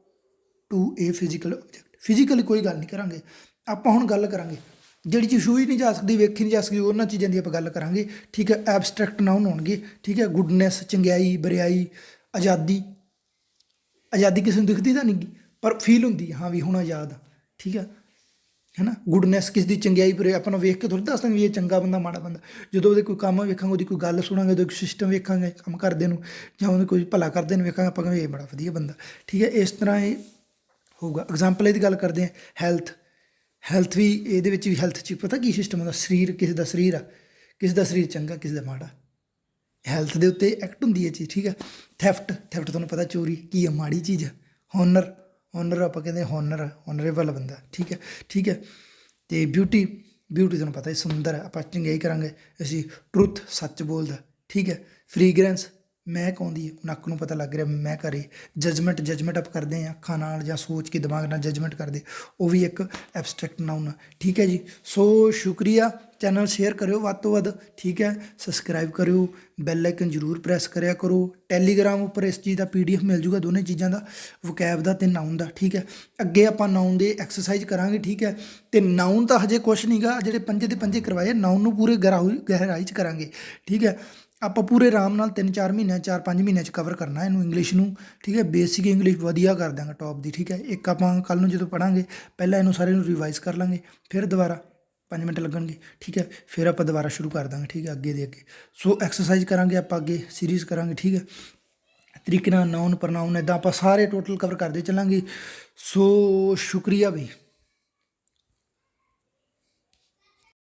to a physical object. Physically ਕੋਈ ਗੱਲ ਨਹੀਂ ਕਰਾਂਗੇ ਆਪਾਂ, ਹੁਣ ਗੱਲ ਕਰਾਂਗੇ ਜਿਹੜੀ ਚੀਜ਼ ਛੂਹੀ ਨਹੀਂ ਜਾ ਸਕਦੀ, ਵੇਖੀ ਨਹੀਂ ਜਾ ਸਕਦੀ, ਉਹਨਾਂ ਚੀਜ਼ਾਂ ਦੀ ਆਪਾਂ ਗੱਲ ਕਰਾਂਗੇ, ਠੀਕ ਹੈ। ਐਬਸਟਰੈਕਟ ਨਾਉਨ ਹੋਣਗੇ, ਠੀਕ ਹੈ। ਗੁੱਡਨੈਸ, ਚੰਗਿਆਈ, ਬਰਿਆਈ, ਆਜ਼ਾਦੀ ਕਿਸੇ ਨੂੰ ਦਿਖਦੀ ਤਾਂ ਨਹੀਂ ਪਰ ਫੀਲ ਹੁੰਦੀ, ਹਾਂ ਵੀ ਹੁਣ ਆਜ਼ਾਦ ਆ, ਠੀਕ ਹੈ ਨਾ। ਗੁੱਡਨੈਸ ਕਿਸ ਦੀ ਚੰਗਿਆਈ, ਪਰ ਆਪਾਂ ਨੂੰ ਵੇਖ ਕੇ ਥੋੜ੍ਹੀ ਦੱਸ ਦਾਂਗੇ ਵੀ ਇਹ ਚੰਗਾ ਬੰਦਾ ਮਾੜਾ ਬੰਦਾ। ਜਦੋਂ ਉਹਦੇ ਕੋਈ ਕੰਮ ਵੇਖਾਂਗੇ, ਉਹਦੀ ਕੋਈ ਗੱਲ ਸੁਣਾਂਗੇ, ਉਹਦੇ ਕੋਈ ਸਿਸਟਮ ਵੇਖਾਂਗੇ ਕੰਮ ਕਰਦੇ ਨੂੰ, ਜਾਂ ਉਹਦੇ ਕੋਈ ਭਲਾ ਕਰਦੇ ਨੂੰ ਵੇਖਾਂਗੇ, ਆਪਾਂ ਕਹਿੰਦੇ ਇਹ ਬੜਾ ਵਧੀਆ ਬੰਦਾ, ਠੀਕ ਹੈ। ਇਸ ਤਰ੍ਹਾਂ ਇਹ ਹੋਊਗਾ। ਐਗਜ਼ਾਮਪਲ ਇਹਦੀ ਗੱਲ ਕਰਦੇ ਹਾਂ, ਹੈਲਥ ਵੀ ਇਹਦੇ ਵਿੱਚ ਵੀ ਹੈਲਥ 'ਚ ਪਤਾ ਕੀ ਸਿਸਟਮ ਹੁੰਦਾ, ਸਰੀਰ, ਕਿਸੇ ਦਾ ਸਰੀਰ ਆ, ਕਿਸੇ ਦਾ ਸਰੀਰ ਚੰਗਾ, ਕਿਸੇ ਦਾ ਮਾੜਾ, ਹੈਲਥ ਦੇ ਉੱਤੇ ਐਕਟ ਹੁੰਦੀ ਹੈ ਚੀਜ਼, ਠੀਕ ਹੈ। ਥੈਫਟ ਤੁਹਾਨੂੰ ਪਤਾ ਚੋਰੀ ਕੀ ਆ, ਮਾੜੀ ਚੀਜ਼ ਆ। ਹੋਨਰ ਆਪਾਂ ਕਹਿੰਦੇ ਹੋਨਰੇਬਲ ਬੰਦਾ, ਠੀਕ ਹੈ। ਅਤੇ ਬਿਊਟੀ ਤੁਹਾਨੂੰ ਪਤਾ ਸੁੰਦਰ ਹੈ, ਆਪਾਂ ਚੰਗਿਆਈ ਕਰਾਂਗੇ ਅਸੀਂ, ਟਰੁੱਥ ਸੱਚ ਬੋਲਦਾ, ਠੀਕ ਹੈ। ਫ੍ਰੀਗਰੈਂਸ ਮਹਿਕ ਆਉਂਦੀ ਹੈ, ਨੱਕ ਨੂੰ ਪਤਾ ਲੱਗ ਰਿਹਾ ਮਹਿਕ ਆ ਰਹੀ। ਜਜਮੈਂਟ ਆਪਾਂ ਕਰਦੇ ਹਾਂ ਅੱਖਾਂ ਨਾਲ ਜਾਂ ਸੋਚ ਕੇ ਦਿਮਾਗ ਨਾਲ ਜਜਮੈਂਟ ਕਰਦੇ, ਉਹ ਵੀ ਇੱਕ ਐਬਸਟਰੈਕਟ ਨਾਉਨ ਆ, ਠੀਕ ਹੈ ਜੀ। ਸੋ ਸ਼ੁਕਰੀਆ। ਚੈਨਲ ਸ਼ੇਅਰ ਕਰਿਓ ਵੱਧ ਤੋਂ ਵੱਧ, ਠੀਕ ਹੈ। ਸਬਸਕ੍ਰਾਈਬ ਕਰਿਓ, ਬੈਲ ਆਈਕਨ ਜ਼ਰੂਰ ਪ੍ਰੈਸ ਕਰਿਆ ਕਰੋ। ਟੈਲੀਗ੍ਰਾਮ ਉੱਪਰ ਇਸ ਚੀਜ਼ ਦਾ PDF ਮਿਲ ਜੂਗਾ, ਦੋਨੇ ਚੀਜ਼ਾਂ ਦਾ, ਵੋਕੈਬ ਦਾ ਅਤੇ ਨਾਉਨ ਦਾ, ਠੀਕ ਹੈ। ਅੱਗੇ ਆਪਾਂ ਨਾਉਨ ਦੇ ਐਕਸਰਸਾਈਜ਼ ਕਰਾਂਗੇ, ਠੀਕ ਹੈ। ਅਤੇ ਨਾਉਨ ਤਾਂ ਹਜੇ ਕੁਛ ਨਹੀਂ ਗਾ, ਜਿਹੜੇ ਪੰਜੇ ਦੇ ਪੰਜੇ ਕਰਵਾਏ, ਨਾਉਨ ਨੂੰ ਪੂਰੇ ਗਹਿਰਾਈ 'ਚ ਕਰਾਂਗੇ, ਠੀਕ ਹੈ। ਆਪਾਂ ਪੂਰੇ ਆਰਾਮ ਨਾਲ 3-4 ਮਹੀਨਿਆਂ 4-5 ਮਹੀਨਿਆਂ 'ਚ ਕਵਰ ਕਰਨਾ ਇਹਨੂੰ, ਇੰਗਲਿਸ਼ ਨੂੰ, ਠੀਕ ਹੈ। ਬੇਸਿਕ ਇੰਗਲਿਸ਼ ਵਧੀਆ ਕਰ ਦਾਂਗੇ ਟੌਪ ਦੀ, ਠੀਕ ਹੈ। ਇੱਕ ਆਪਾਂ ਕੱਲ੍ਹ ਨੂੰ ਜਦੋਂ ਪੜ੍ਹਾਂਗੇ, ਪਹਿਲਾਂ ਇਹਨੂੰ ਸਾਰੇ ਨੂੰ ਰਿਵਾਈਜ਼ ਕਰ ਲਾਂਗੇ, ਫਿਰ ਦੁਬਾਰਾ 5 ਮਿੰਟ ਲੱਗਣਗੇ, ਠੀਕ ਹੈ। ਫਿਰ ਆਪਾਂ ਦੁਬਾਰਾ ਸ਼ੁਰੂ ਕਰ ਦਾਂਗੇ, ਠੀਕ ਹੈ, ਅੱਗੇ ਦੇ ਅੱਗੇ। ਸੋ ਐਕਸਰਸਾਈਜ਼ ਕਰਾਂਗੇ ਆਪਾਂ, ਅੱਗੇ ਸੀਰੀਜ਼ ਕਰਾਂਗੇ, ਠੀਕ ਹੈ। ਤਰੀਕੇ ਨਾਲ ਨਾਉਨ ਪ੍ਰਨਾਉਨ ਇੱਦਾਂ ਆਪਾਂ ਸਾਰੇ ਟੋਟਲ ਕਵਰ ਕਰਦੇ ਚੱਲਾਂਗੇ। ਸੋ ਸ਼ੁਕਰੀਆ ਬਈ।